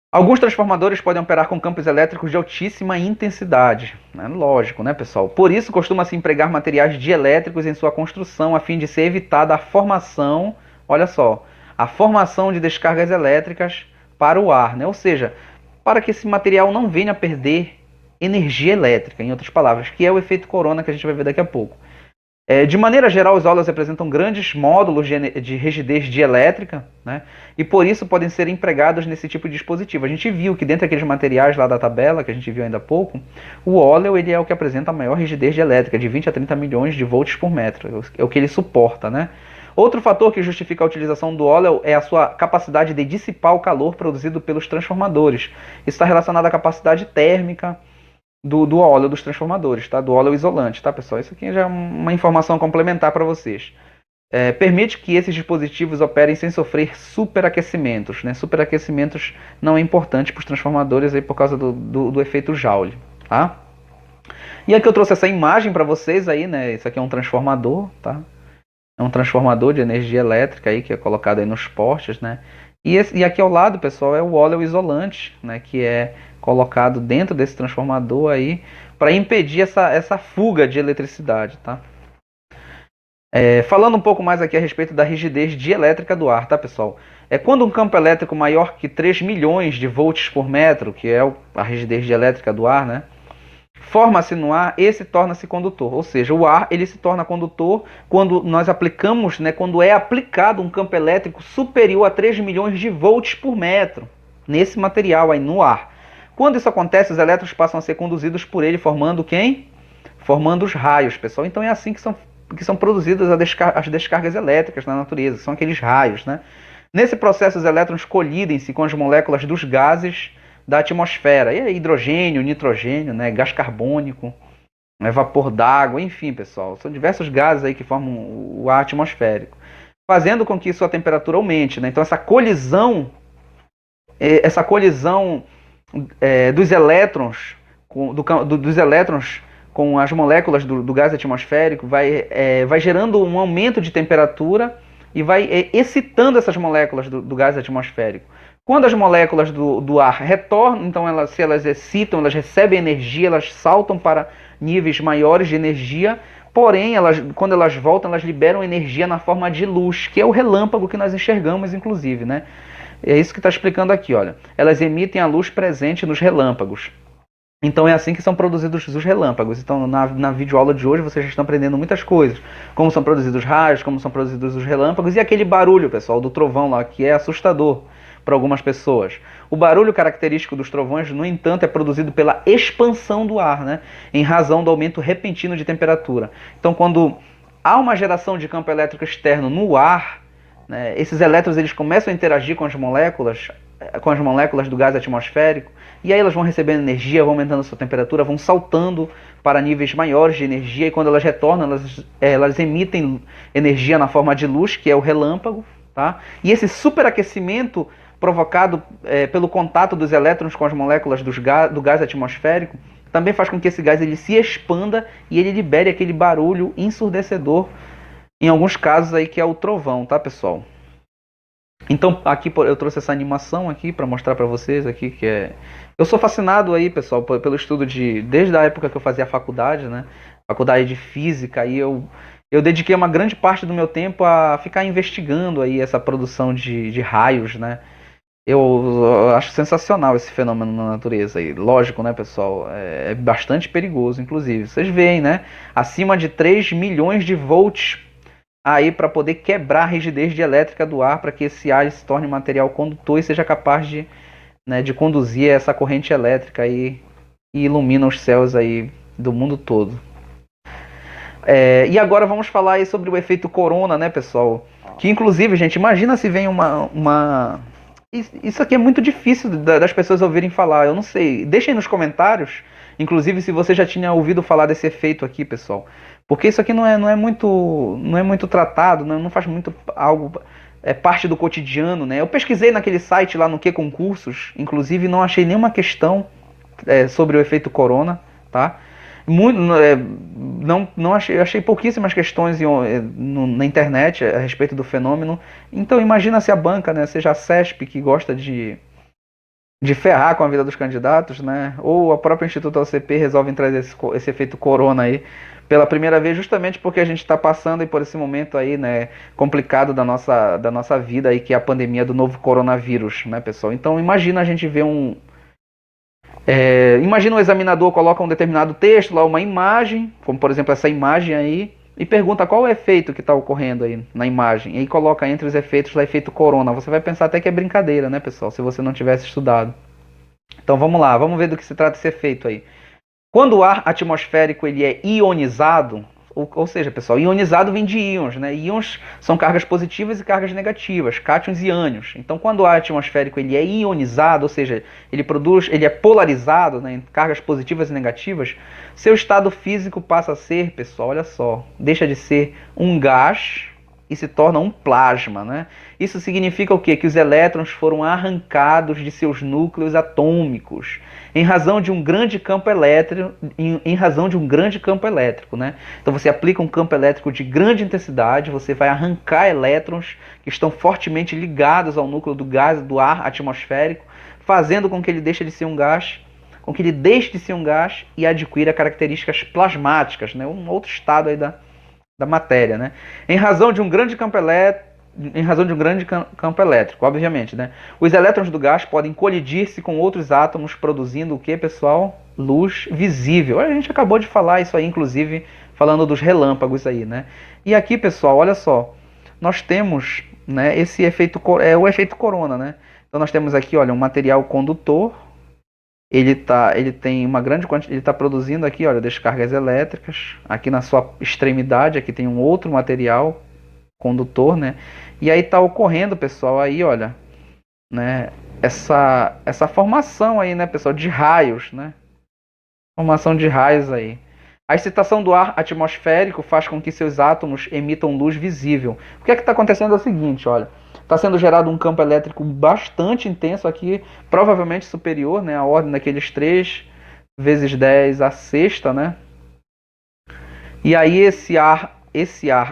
Alguns transformadores podem operar com campos elétricos de altíssima intensidade. Lógico, né, pessoal? Por isso, costuma-se empregar materiais dielétricos em sua construção, a fim de ser evitada a formação, olha só, a formação de descargas elétricas para o ar, né? Ou seja, para que esse material não venha a perder energia elétrica, em outras palavras, que é o efeito corona que a gente vai ver daqui a pouco. De maneira geral, os óleos representam grandes módulos de rigidez dielétrica, né? E por isso podem ser empregados nesse tipo de dispositivo. A gente viu que dentro daqueles materiais lá da tabela, que a gente viu ainda há pouco, o óleo ele é o que apresenta a maior rigidez dielétrica, de 20 a 30 milhões de volts por metro, é o que ele suporta, né? Outro fator que justifica a utilização do óleo é a sua capacidade de dissipar o calor produzido pelos transformadores. Isso está relacionado à capacidade térmica do óleo dos transformadores, tá? Do óleo isolante, tá, pessoal? Isso aqui já é uma informação complementar para vocês. Permite que esses dispositivos operem sem sofrer superaquecimentos, né? Superaquecimentos não é importante para os transformadores aí por causa do efeito Joule, tá? E aqui eu trouxe essa imagem para vocês aí, né? Isso aqui é um transformador, tá? É um transformador de energia elétrica aí que é colocado aí nos postes, né? E aqui ao lado, pessoal, é o óleo isolante, né? Que é colocado dentro desse transformador aí para impedir essa fuga de eletricidade, tá? Falando um pouco mais aqui a respeito da rigidez dielétrica do ar, tá, pessoal? Quando um campo elétrico maior que 3 milhões de volts por metro, que é a rigidez dielétrica do ar, né? Forma-se no ar, esse torna-se condutor. Ou seja, o ar ele se torna condutor quando nós aplicamos, né, quando é aplicado um campo elétrico superior a 3 milhões de volts por metro nesse material aí no ar. Quando isso acontece, os elétrons passam a ser conduzidos por ele, formando quem? Formando os raios, pessoal. Então é assim que são produzidas as descargas elétricas na natureza, são aqueles raios, né? Nesse processo, os elétrons colidem-se com as moléculas dos gases da atmosfera, e hidrogênio, nitrogênio, né, gás carbônico, né, vapor d'água, enfim, pessoal, são diversos gases aí que formam o ar atmosférico, fazendo com que sua temperatura aumente, né? Então essa colisão dos elétrons dos elétrons com as moléculas do gás atmosférico vai gerando um aumento de temperatura e vai excitando essas moléculas do gás atmosférico. Quando as moléculas do ar retornam, então se elas excitam, elas recebem energia, elas saltam para níveis maiores de energia, porém, quando elas voltam, elas liberam energia na forma de luz, que é o relâmpago que nós enxergamos, inclusive, né? É isso que está explicando aqui, olha. Elas emitem a luz presente nos relâmpagos. Então é assim que são produzidos os relâmpagos. Então na videoaula de hoje vocês já estão aprendendo muitas coisas. Como são produzidos os raios, como são produzidos os relâmpagos e aquele barulho, pessoal, do trovão lá, que é assustador para algumas pessoas. O barulho característico dos trovões, no entanto, é produzido pela expansão do ar, né? Em razão do aumento repentino de temperatura. Então quando há uma geração de campo elétrico externo no ar, né, esses elétrons eles começam a interagir com as moléculas do gás atmosférico, e aí elas vão recebendo energia, vão aumentando a sua temperatura, vão saltando para níveis maiores de energia, e quando elas retornam, elas emitem energia na forma de luz, que é o relâmpago, tá? E esse superaquecimento provocado pelo contato dos elétrons com as moléculas do gás atmosférico também faz com que esse gás ele se expanda e ele libere aquele barulho ensurdecedor, em alguns casos aí, que é o trovão, tá, pessoal? Então aqui eu trouxe essa animação aqui para mostrar para vocês aqui que eu sou fascinado aí, pessoal, pelo estudo desde a época que eu fazia a faculdade, né? Faculdade de física, e eu dediquei uma grande parte do meu tempo a ficar investigando aí essa produção de raios, né? Eu acho sensacional esse fenômeno na natureza aí. Lógico, né, pessoal? É bastante perigoso, inclusive. Vocês veem, né? Acima de 3 milhões de volts aí para poder quebrar a rigidez dielétrica do ar, para que esse ar se torne material condutor e seja capaz de conduzir essa corrente elétrica aí e ilumina os céus aí do mundo todo. E agora vamos falar aí sobre o efeito corona, né, pessoal? Que inclusive, gente, imagina se vem uma... Isso aqui é muito difícil das pessoas ouvirem falar, eu não sei. Deixem nos comentários, inclusive, se você já tinha ouvido falar desse efeito aqui, pessoal. Porque isso aqui não é muito tratado, não faz muito algo, parte do cotidiano, né? Eu pesquisei naquele site lá no Que Concursos, inclusive não achei nenhuma questão sobre o efeito corona, tá? Não achei pouquíssimas questões na internet a respeito do fenômeno. Então imagina se a banca, né, seja a CESP, que gosta de ferrar com a vida dos candidatos, né, ou a própria Instituto OCP resolvem trazer esse efeito corona aí pela primeira vez, justamente porque a gente está passando aí por esse momento aí, né, complicado da nossa vida aí, que é a pandemia do novo coronavírus, né, pessoal. Então imagina a gente ver Imagina um examinador coloca um determinado texto, lá uma imagem, como por exemplo essa imagem aí, e pergunta qual é o efeito que está ocorrendo aí na imagem. E aí coloca entre os efeitos lá efeito corona. Você vai pensar até que é brincadeira, né, pessoal? Se você não tivesse estudado. Então vamos lá, vamos ver do que se trata esse efeito aí. Quando o ar atmosférico ele é ionizado, ou seja, pessoal, ionizado vem de íons, né? Íons são cargas positivas e cargas negativas, cátions e ânions. Então, quando o ar atmosférico ele é ionizado, ou seja, ele é polarizado, né, em cargas positivas e negativas, seu estado físico passa a ser, pessoal, olha só, deixa de ser um gás e se torna um plasma, né? Isso significa o quê? Que os elétrons foram arrancados de seus núcleos atômicos em razão de um grande campo elétrico, né? Então você aplica um campo elétrico de grande intensidade, você vai arrancar elétrons que estão fortemente ligados ao núcleo do gás, do ar atmosférico, fazendo com que ele deixe de ser um gás, e adquira características plasmáticas, né? Um outro estado aí da matéria, né? Em razão de um grande campo elétrico, obviamente, né? Os elétrons do gás podem colidir-se com outros átomos, produzindo o que, pessoal? Luz visível. A gente acabou de falar isso aí, inclusive, falando dos relâmpagos aí, né? E aqui, pessoal, olha só, nós temos, né, esse efeito, o efeito corona, né? Então nós temos aqui, olha, um material condutor. Ele tem uma grande quantidade, ele está produzindo aqui, olha, descargas elétricas. Aqui na sua extremidade, aqui tem um outro material condutor, né? E aí está ocorrendo, pessoal, aí, olha, né? Essa formação aí, né, pessoal, de raios, né? Formação de raios aí. A excitação do ar atmosférico faz com que seus átomos emitam luz visível. O que é que está acontecendo é o seguinte, olha. Está sendo gerado um campo elétrico bastante intenso aqui, provavelmente superior, né, à ordem daqueles 3 vezes 10 a sexta, né? E aí esse ar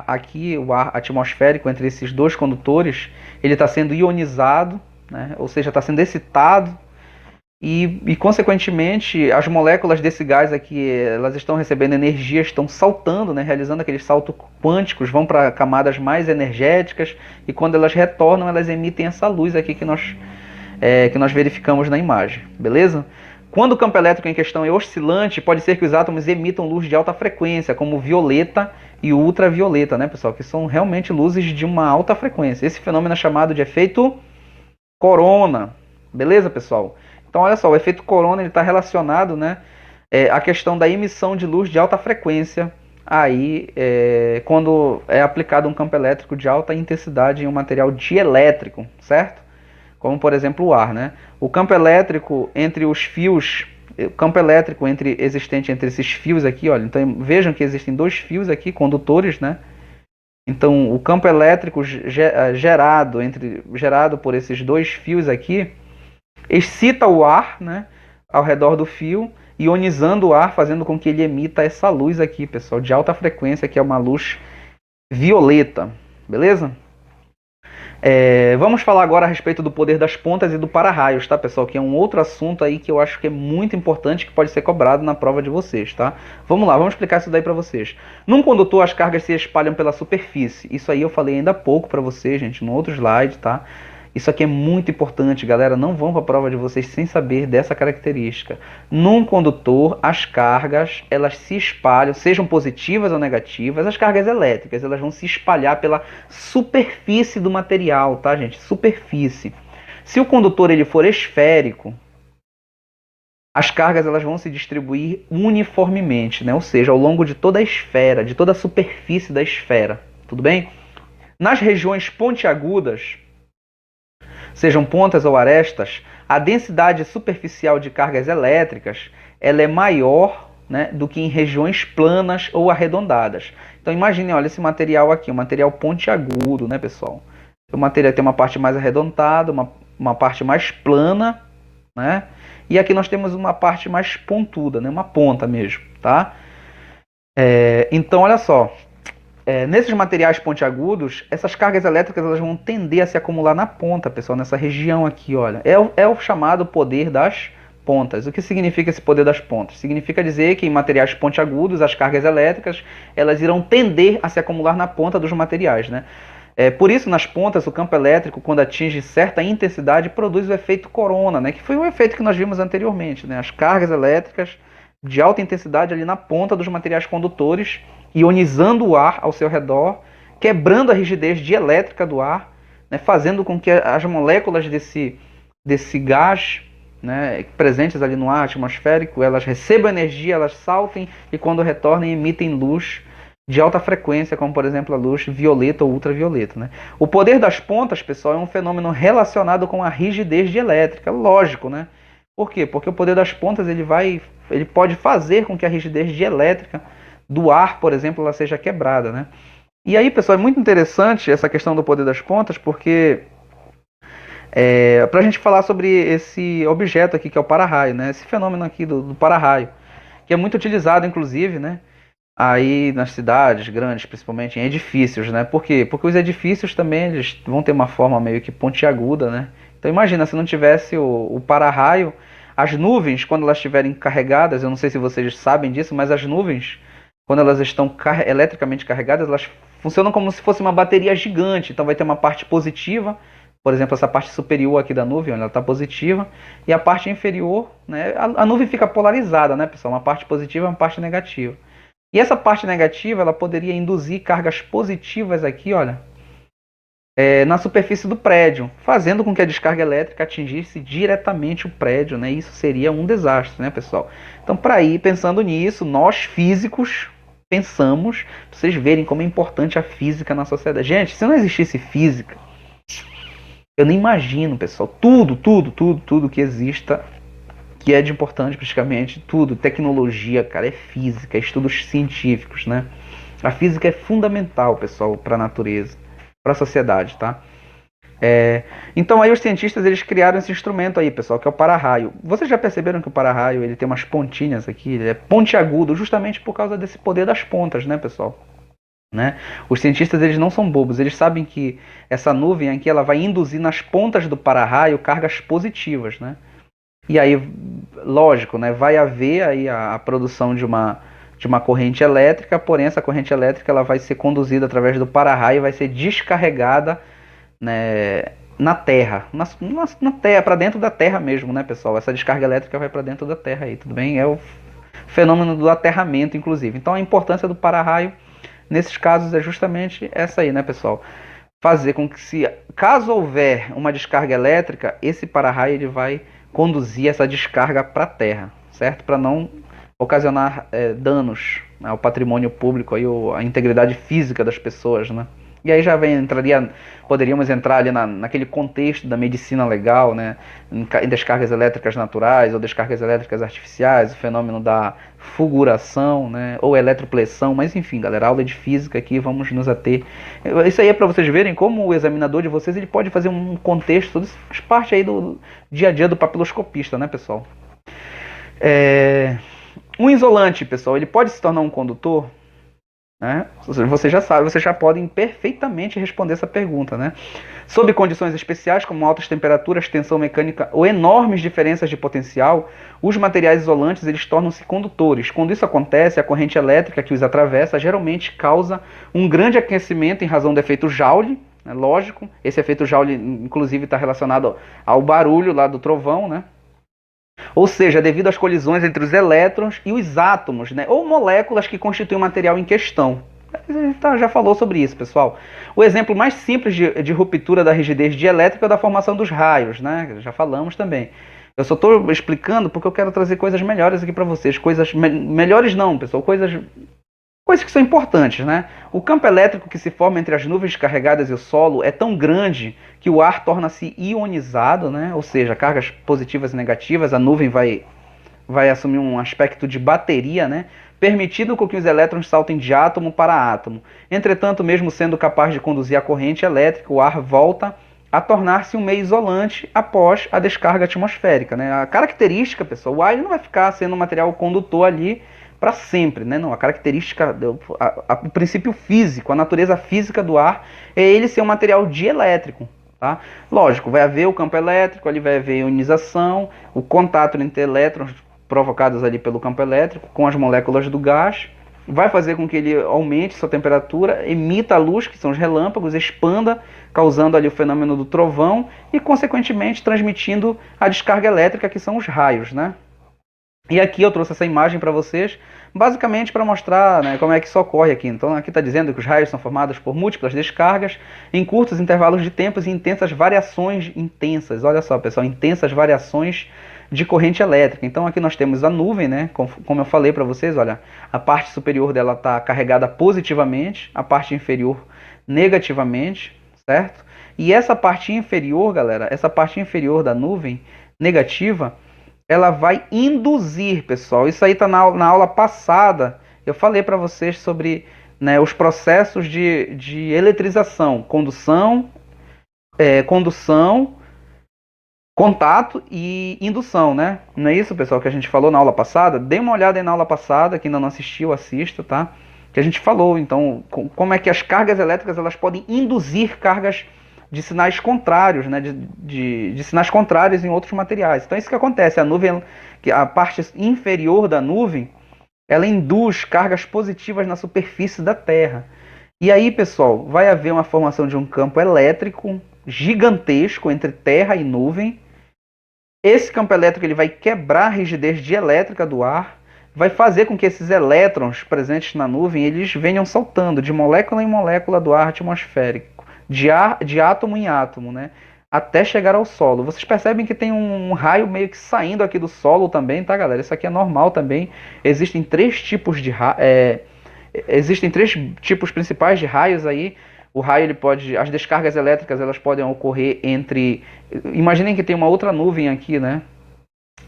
aqui, o ar atmosférico entre esses dois condutores, ele está sendo ionizado, né? Ou seja, está sendo excitado. E, consequentemente, as moléculas desse gás aqui, elas estão recebendo energia, estão saltando, né, realizando aqueles saltos quânticos, vão para camadas mais energéticas, e quando elas retornam, elas emitem essa luz aqui que nós verificamos na imagem, beleza? Quando o campo elétrico em questão é oscilante, pode ser que os átomos emitam luz de alta frequência, como violeta e ultravioleta, né, pessoal? Que são realmente luzes de uma alta frequência. Esse fenômeno é chamado de efeito corona, beleza, pessoal? Então, olha só, o efeito corona está relacionado, né, à questão da emissão de luz de alta frequência, aí, quando é aplicado um campo elétrico de alta intensidade em um material dielétrico, certo? Como, por exemplo, o ar, né? O campo elétrico entre os fios, existente entre esses fios aqui, olha, então vejam que existem 2 fios aqui, condutores, né? Então, o campo elétrico gerado por esses 2 fios aqui, excita o ar, né, ao redor do fio, ionizando o ar, fazendo com que ele emita essa luz aqui, pessoal, de alta frequência, que é uma luz violeta, beleza? Vamos falar agora a respeito do poder das pontas e do para-raios, tá, pessoal? Que é um outro assunto aí que eu acho que é muito importante, que pode ser cobrado na prova de vocês, tá? Vamos lá, vamos explicar isso daí para vocês. Num condutor, as cargas se espalham pela superfície. Isso aí eu falei ainda há pouco para vocês, gente, no outro slide, tá? Isso aqui é muito importante, galera. Não vão para a prova de vocês sem saber dessa característica. Num condutor, as cargas, elas se espalham, sejam positivas ou negativas, as cargas elétricas, elas vão se espalhar pela superfície do material, tá, gente? Superfície. Se o condutor ele for esférico, as cargas elas vão se distribuir uniformemente, né? Ou seja, ao longo de toda a esfera, de toda a superfície da esfera. Tudo bem? Nas regiões pontiagudas, sejam pontas ou arestas, a densidade superficial de cargas elétricas ela é maior, né, do que em regiões planas ou arredondadas. Então imagine, olha esse material aqui, um material pontiagudo, né, pessoal? O material tem uma parte mais arredondada, uma parte mais plana, né? E aqui nós temos uma parte mais pontuda, né, uma ponta mesmo, tá? Então olha só. Nesses materiais pontiagudos, essas cargas elétricas elas vão tender a se acumular na ponta, pessoal, nessa região aqui, olha. É o chamado poder das pontas. O que significa esse poder das pontas? Significa dizer que em materiais pontiagudos, as cargas elétricas elas irão tender a se acumular na ponta dos materiais, né? Por isso, nas pontas, o campo elétrico, quando atinge certa intensidade, produz o efeito corona, né? Que foi o efeito que nós vimos anteriormente, né? As cargas elétricas de alta intensidade ali na ponta dos materiais condutores, ionizando o ar ao seu redor, quebrando a rigidez dielétrica do ar, né? Fazendo com que as moléculas desse gás, né, presentes ali no ar atmosférico, elas recebam energia, elas saltem e quando retornem emitem luz de alta frequência, como por exemplo a luz violeta ou ultravioleta, né? O poder das pontas, pessoal, é um fenômeno relacionado com a rigidez dielétrica, lógico, né? Por quê? Porque o poder das pontas ele pode fazer com que a rigidez dielétrica do ar, por exemplo, ela seja quebrada, né? E aí, pessoal, é muito interessante essa questão do poder das pontas, porque para a gente falar sobre esse objeto aqui que é o para-raio, né? Esse fenômeno aqui do para-raio, que é muito utilizado, inclusive, né? Aí nas cidades grandes, principalmente em edifícios, né? Por quê? Porque os edifícios também eles vão ter uma forma meio que pontiaguda, né? Então imagina, se não tivesse o para-raio, as nuvens, quando elas estiverem carregadas, eu não sei se vocês sabem disso, mas as nuvens, quando elas estão eletricamente carregadas, elas funcionam como se fosse uma bateria gigante. Então vai ter uma parte positiva, por exemplo, essa parte superior aqui da nuvem, ela está positiva, e a parte inferior, né? A nuvem fica polarizada, né, pessoal? Uma parte positiva e uma parte negativa. E essa parte negativa, ela poderia induzir cargas positivas aqui, olha, na superfície do prédio, fazendo com que a descarga elétrica atingisse diretamente o prédio, né? Isso seria um desastre, né, pessoal? Então, para ir pensando nisso, nós físicos pensamos, pra vocês verem como é importante a física na sociedade. Gente, se não existisse física, eu nem imagino, pessoal, tudo que exista, que é de importante praticamente, tudo, tecnologia, cara, é física, é estudos científicos, né? A física é fundamental, pessoal, para a natureza, para a sociedade, tá? Então aí os cientistas, eles criaram esse instrumento aí, pessoal, que é o para-raio. Vocês já perceberam que o para-raio, ele tem umas pontinhas aqui, ele é pontiagudo, justamente por causa desse poder das pontas, né, pessoal? Né? Os cientistas, eles não são bobos, eles sabem que essa nuvem aqui, ela vai induzir nas pontas do para-raio cargas positivas, né? E aí, lógico, né, vai haver aí a produção de uma corrente elétrica, porém essa corrente elétrica ela vai ser conduzida através do para-raio e vai ser descarregada, né, na Terra, na Terra, para dentro da Terra mesmo, né, pessoal? Essa descarga elétrica vai para dentro da Terra aí, tudo bem? É o fenômeno do aterramento, inclusive. Então a importância do para-raio nesses casos é justamente essa aí, né, pessoal? Fazer com que, caso houver uma descarga elétrica, esse para-raio ele vai conduzir essa descarga para a Terra, certo? Para não ocasionar danos, né, ao patrimônio público, aí, a integridade física das pessoas, né? E aí já poderíamos entrar ali naquele contexto da medicina legal, né? Em descargas elétricas naturais ou descargas elétricas artificiais, o fenômeno da fulguração, né? Ou eletropressão, mas enfim, galera, aula de física aqui, vamos nos ater. Isso aí é para vocês verem como o examinador de vocês ele pode fazer um contexto, tudo isso faz parte aí do dia a dia do papiloscopista, né, pessoal? Um isolante, pessoal, ele pode se tornar um condutor? Né? Você já sabe, vocês já podem perfeitamente responder essa pergunta, né? Sob condições especiais, como altas temperaturas, tensão mecânica ou enormes diferenças de potencial, os materiais isolantes eles tornam-se condutores. Quando isso acontece, a corrente elétrica que os atravessa geralmente causa um grande aquecimento em razão do efeito Joule, né? Lógico, esse efeito Joule inclusive está relacionado ao barulho lá do trovão, né? Ou seja, devido às colisões entre os elétrons e os átomos, né, ou moléculas que constituem o material em questão. A gente já falou sobre isso, pessoal. O exemplo mais simples de ruptura da rigidez dielétrica é da formação dos raios, né? Já falamos também. Eu só estou explicando porque eu quero trazer coisas melhores aqui para vocês. Coisas melhores não, pessoal. Coisas que são importantes, né? O campo elétrico que se forma entre as nuvens carregadas e o solo é tão grande que o ar torna-se ionizado, né? Ou seja, cargas positivas e negativas, a nuvem vai assumir um aspecto de bateria, né? Permitindo com que os elétrons saltem de átomo para átomo. Entretanto, mesmo sendo capaz de conduzir a corrente elétrica, o ar volta a tornar-se um meio isolante após a descarga atmosférica, né? A característica, pessoal, o ar não vai ficar sendo um material condutor ali para sempre, né? Não, a característica, o princípio físico, a natureza física do ar é ele ser um material dielétrico, tá? Lógico, vai haver o campo elétrico, ali vai haver ionização, o contato entre elétrons provocados ali pelo campo elétrico com as moléculas do gás, vai fazer com que ele aumente sua temperatura, emita a luz, que são os relâmpagos, expanda, causando ali o fenômeno do trovão e, consequentemente, transmitindo a descarga elétrica, que são os raios, né? E aqui eu trouxe essa imagem para vocês, basicamente para mostrar, né, como é que isso ocorre aqui. Então aqui está dizendo que os raios são formados por múltiplas descargas em curtos intervalos de tempos e intensas variações intensas. Olha só, pessoal, intensas variações de corrente elétrica. Então aqui nós temos a nuvem, né, como eu falei para vocês, olha, a parte superior dela está carregada positivamente, a parte inferior negativamente, certo? E essa parte inferior, galera, essa parte inferior da nuvem negativa, ela vai induzir, pessoal. Isso aí está na aula passada. Eu falei para vocês sobre, né, os processos de eletrização, condução, contato e indução, né? Não é isso, pessoal, que a gente falou na aula passada? Dê uma olhada aí na aula passada, que ainda não assistiu, assista, tá? Que a gente falou, então, como é que as cargas elétricas elas podem induzir cargas de sinais contrários, né? De sinais contrários em outros materiais. Então é isso que acontece. A nuvem, a parte inferior da nuvem, ela induz cargas positivas na superfície da Terra. E aí, pessoal, vai haver uma formação de um campo elétrico gigantesco entre Terra e nuvem. Esse campo elétrico ele vai quebrar a rigidez dielétrica do ar, vai fazer com que esses elétrons presentes na nuvem eles venham saltando de molécula em molécula do ar atmosférico, de átomo em átomo, né, até chegar ao solo. Vocês percebem que tem um raio meio que saindo aqui do solo também, tá, galera? Isso aqui é normal também. Existem três tipos principais de raios aí. O raio, ele pode, as descargas elétricas, elas podem ocorrer entre, imaginem que tem uma outra nuvem aqui, né?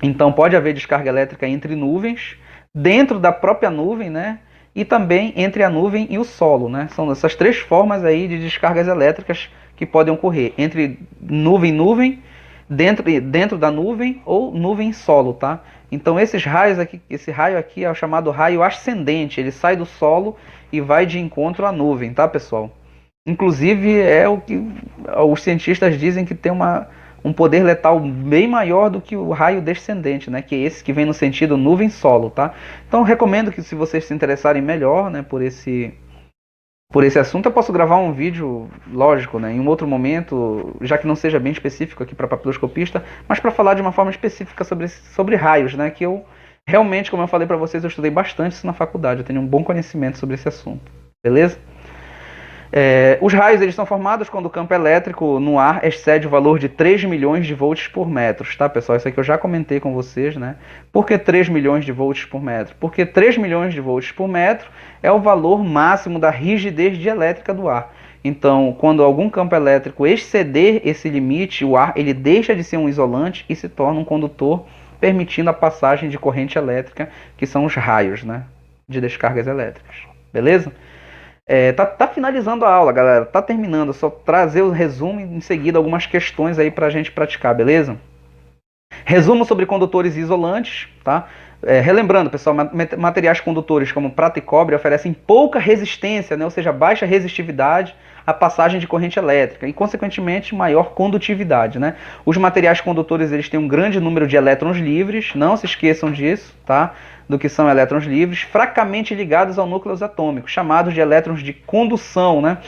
Então pode haver descarga elétrica entre nuvens, dentro da própria nuvem, né? E também entre a nuvem e o solo, né? São essas três formas aí de descargas elétricas que podem ocorrer entre nuvem, dentro da nuvem ou nuvem e solo, tá? Então esses raios aqui, esse raio aqui é o chamado raio ascendente, ele sai do solo e vai de encontro à nuvem, tá, pessoal? Inclusive é o que os cientistas dizem que tem um poder letal bem maior do que o raio descendente, né? Que é esse que vem no sentido nuvem-solo, tá? Então recomendo que, se vocês se interessarem melhor, né, por esse assunto, eu posso gravar um vídeo, lógico, né, em um outro momento, já que não seja bem específico aqui para papiloscopista, mas para falar de uma forma específica sobre raios, né? Que eu realmente, como eu falei para vocês, eu estudei bastante isso na faculdade, eu tenho um bom conhecimento sobre esse assunto, beleza? Os raios eles são formados quando o campo elétrico no ar excede o valor de 3 milhões de volts por metro, tá, pessoal? Isso aqui eu já comentei com vocês, né? Por que 3 milhões de volts por metro? Porque 3 milhões de volts por metro é o valor máximo da rigidez dielétrica do ar. Então, quando algum campo elétrico exceder esse limite, o ar ele deixa de ser um isolante e se torna um condutor, permitindo a passagem de corrente elétrica, que são os raios, né, de descargas elétricas. Beleza? Tá finalizando a aula, galera. Tá terminando. Só trazer o resumo e em seguida algumas questões aí pra gente praticar, beleza? Resumo sobre condutores e isolantes, tá? Relembrando, pessoal, materiais condutores como prata e cobre oferecem pouca resistência, né? Ou seja, baixa resistividade à passagem de corrente elétrica e, consequentemente, maior condutividade, né? Os materiais condutores eles têm um grande número de elétrons livres, não se esqueçam disso, tá? Do que são elétrons livres, fracamente ligados ao núcleo atômico, chamados de elétrons de condução, né?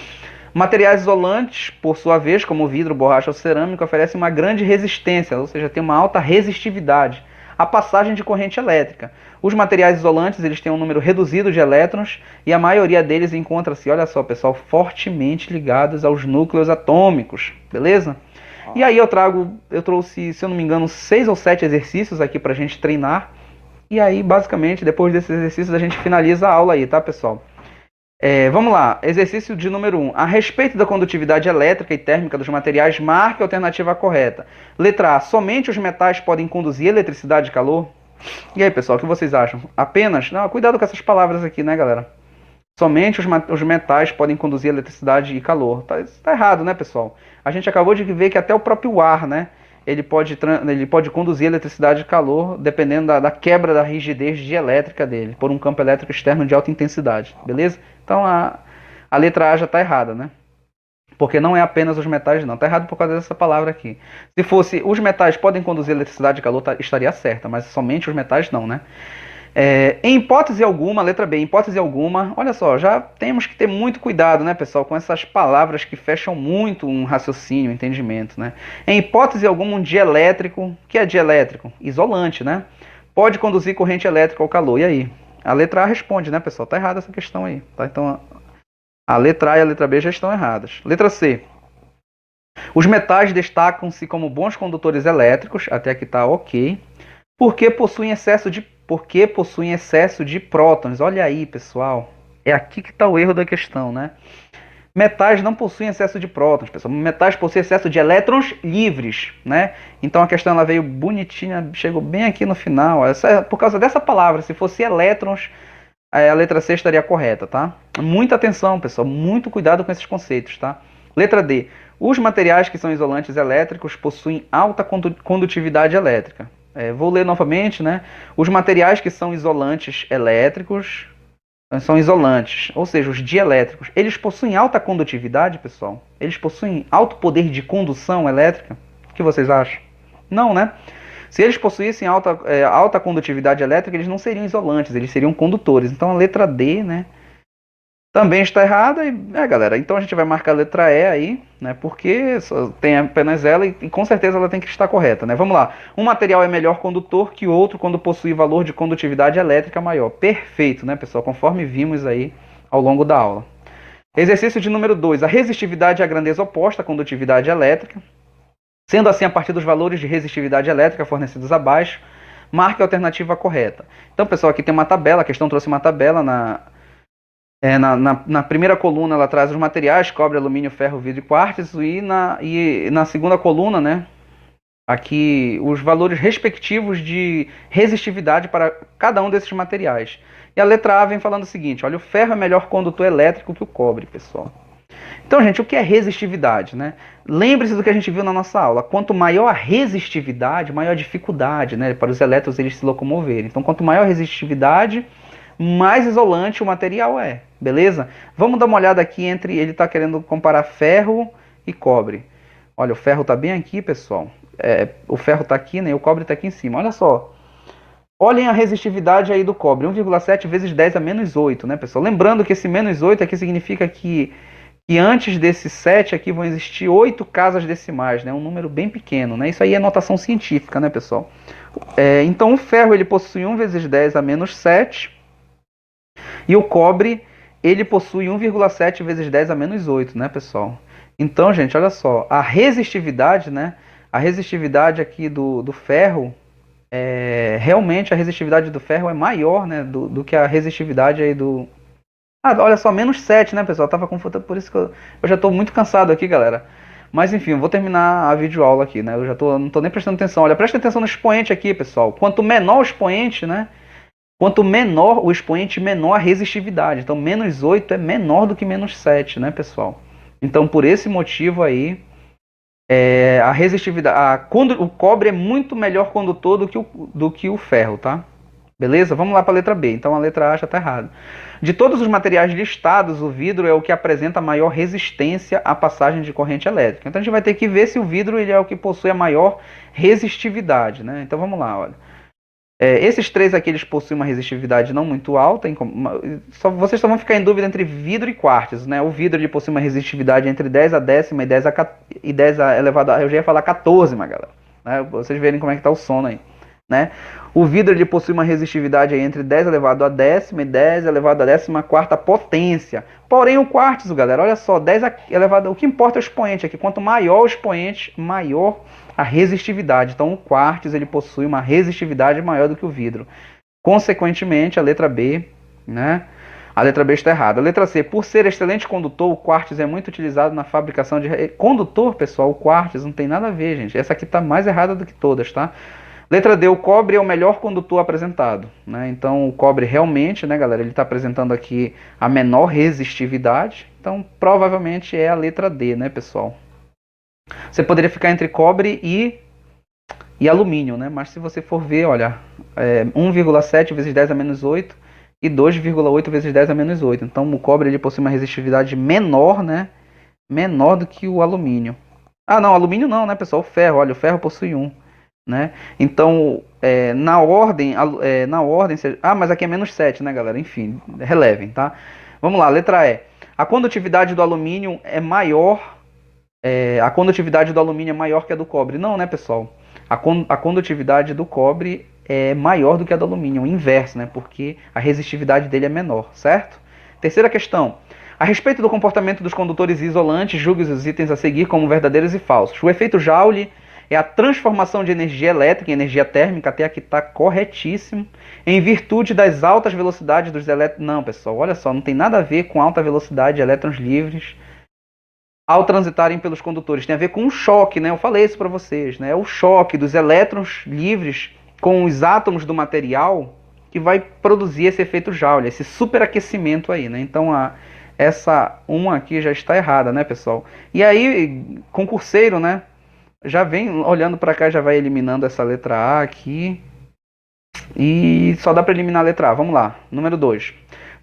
Materiais isolantes, por sua vez, como vidro, borracha ou cerâmica, oferecem uma grande resistência, ou seja, tem uma alta resistividade à passagem de corrente elétrica. Os materiais isolantes eles têm um número reduzido de elétrons e a maioria deles encontra-se, olha só, pessoal, fortemente ligados aos núcleos atômicos, beleza? E aí eu trouxe, se eu não me engano, 6 ou 7 exercícios aqui para a gente treinar. E aí, basicamente, depois desses exercícios, a gente finaliza a aula aí, tá, pessoal? Vamos lá, exercício de número 1. A respeito da condutividade elétrica e térmica dos materiais, marque a alternativa correta. Letra A. Somente os metais podem conduzir eletricidade e calor? E aí, pessoal, o que vocês acham? Apenas? Não, cuidado com essas palavras aqui, né, galera? Somente os metais podem conduzir eletricidade e calor. Tá errado, né, pessoal? A gente acabou de ver que até o próprio ar, né? Ele pode conduzir eletricidade e calor dependendo da quebra da rigidez dielétrica dele, por um campo elétrico externo de alta intensidade, beleza? Então a letra A já está errada, né? Porque não é apenas os metais, não. Está errado por causa dessa palavra aqui. Se fosse os metais podem conduzir eletricidade e calor, estaria certa, mas somente os metais não, né? Em hipótese alguma, letra B, em hipótese alguma, olha só, já temos que ter muito cuidado, né, pessoal, com essas palavras que fecham muito um raciocínio, um entendimento, né? Em hipótese alguma, um dielétrico, o que é dielétrico? Isolante, né? Pode conduzir corrente elétrica ao calor. E aí? A letra A responde, né, pessoal? Tá errada essa questão aí, tá? Então, a letra A e a letra B já estão erradas. Letra C. Os metais destacam-se como bons condutores elétricos, até aqui tá ok, porque possuem excesso de prótons. Olha aí, pessoal. É aqui que está o erro da questão, né? Metais não possuem excesso de prótons, pessoal. Metais possuem excesso de elétrons livres, né? Então a questão ela veio bonitinha, chegou bem aqui no final. Por causa dessa palavra, se fosse elétrons, a letra C estaria correta, tá? Muita atenção, pessoal. Muito cuidado com esses conceitos, tá? Letra D. Os materiais que são isolantes elétricos possuem alta condutividade elétrica. Vou ler novamente, né? Os materiais que são isolantes elétricos são isolantes, ou seja, os dielétricos. Eles possuem alta condutividade, pessoal? Eles possuem alto poder de condução elétrica? O que vocês acham? Não, né? Se eles possuíssem alta condutividade elétrica, eles não seriam isolantes, eles seriam condutores. Então a letra D, né? Também está errada, galera, então a gente vai marcar a letra E aí, né, porque tem apenas ela e com certeza ela tem que estar correta, né. Vamos lá, um material é melhor condutor que outro quando possui valor de condutividade elétrica maior. Perfeito, né, pessoal, conforme vimos aí ao longo da aula. Exercício de número 2, a resistividade é a grandeza oposta à condutividade elétrica. Sendo assim, a partir dos valores de resistividade elétrica fornecidos abaixo, marque a alternativa correta. Então, pessoal, aqui tem uma tabela, a questão trouxe uma tabela na primeira coluna ela traz os materiais, cobre, alumínio, ferro, vidro e quartzo, e na segunda coluna, né, aqui os valores respectivos de resistividade para cada um desses materiais. E a letra A vem falando o seguinte, olha, o ferro é melhor condutor elétrico que o cobre, pessoal. Então, gente, o que é resistividade, né? Lembre-se do que a gente viu na nossa aula. Quanto maior a resistividade, maior a dificuldade, né, para os elétrons eles se locomoverem. Então, quanto maior a resistividade, mais isolante o material é, beleza? Vamos dar uma olhada aqui ele está querendo comparar ferro e cobre. Olha, o ferro está bem aqui, pessoal. O ferro está aqui, né? E o cobre está aqui em cima. Olha só. Olhem a resistividade aí do cobre, 1,7 vezes 10 a menos 8, né, pessoal? Lembrando que esse menos 8 aqui significa que antes desse 7 aqui vão existir 8 casas decimais, né? Um número bem pequeno, né? Isso aí é notação científica, né, pessoal? Então o ferro ele possui 1 vezes 10 a menos 7 e o cobre ele possui 1,7 vezes 10 a menos 8, né, pessoal? Então, gente, olha só, a resistividade, né? A resistividade aqui do ferro, realmente a resistividade do ferro é maior, né, do que a resistividade aí do... olha só, menos 7, né, pessoal? Eu tava confuso, por isso que eu já estou muito cansado aqui, galera. Mas enfim, eu vou terminar a videoaula aqui, né? Eu já não estou nem prestando atenção. Olha, presta atenção no expoente aqui, pessoal. Quanto menor o expoente, né? Quanto menor o expoente, menor a resistividade. Então, menos 8 é menor do que menos 7, né, pessoal? Então, por esse motivo aí, a resistividade... o cobre é muito melhor condutor do que o ferro, tá? Beleza? Vamos lá para a letra B. Então, a letra A já está errada. De todos os materiais listados, o vidro é o que apresenta maior resistência à passagem de corrente elétrica. Então, a gente vai ter que ver se o vidro ele é o que possui a maior resistividade, né? Então, vamos lá, olha. Esses três aqui eles possuem uma resistividade não muito alta. Vocês só vão ficar em dúvida entre vidro e quartzo, né? O vidro ele possui uma resistividade entre 10 a décima e 10 a elevado a... Eu já ia falar 14, galera. Né? Vocês verem como é que está o sono aí. Né? O vidro ele possui uma resistividade aí entre 10 elevado a décima e 10 elevado a décima quarta potência. Porém, o quartzo, galera, olha só, 10 elevado... O que importa é o expoente aqui. Quanto maior o expoente, maior a resistividade. Então, o quartzo ele possui uma resistividade maior do que o vidro. Consequentemente, a letra B, né? A letra B está errada. A letra C, por ser excelente condutor, o quartzo é muito utilizado na fabricação de... Condutor, pessoal, o quartzo não tem nada a ver, gente. Essa aqui está mais errada do que todas, tá? Letra D, o cobre é o melhor condutor apresentado, né? Então, o cobre realmente, né, galera, ele está apresentando aqui a menor resistividade. Então, provavelmente é a letra D, né, pessoal? Você poderia ficar entre cobre e alumínio, né? Mas se você for ver, olha, 1,7 vezes 10 a menos 8 e 2,8 vezes 10 a menos 8. Então, o cobre ele possui uma resistividade menor, né? Menor do que o alumínio. Não, alumínio não, né, pessoal? O ferro, olha, o ferro possui 1. né? Então, na ordem, mas aqui é -7, né, galera? Enfim, relevem, tá? Vamos lá, letra E. A condutividade do alumínio é maior, a condutividade do alumínio é maior que a do cobre. Não, né, pessoal? A condutividade do cobre é maior do que a do alumínio, o inverso, né? Porque a resistividade dele é menor, certo? Terceira questão. A respeito do comportamento dos condutores isolantes, julgue os itens a seguir como verdadeiros e falsos. O efeito Joule é a transformação de energia elétrica em energia térmica, até aqui está corretíssimo, em virtude das altas velocidades dos elétrons. Não, pessoal, olha só, não tem nada a ver com alta velocidade de elétrons livres ao transitarem pelos condutores. Tem a ver com o choque, né? Eu falei isso para vocês, né? É o choque dos elétrons livres com os átomos do material que vai produzir esse efeito Joule, esse superaquecimento aí, né? Então, essa uma aqui já está errada, né, pessoal? E aí, concurseiro, né? Já vem olhando para cá, já vai eliminando essa letra A aqui. E só dá para eliminar a letra A. Vamos lá. Número 2.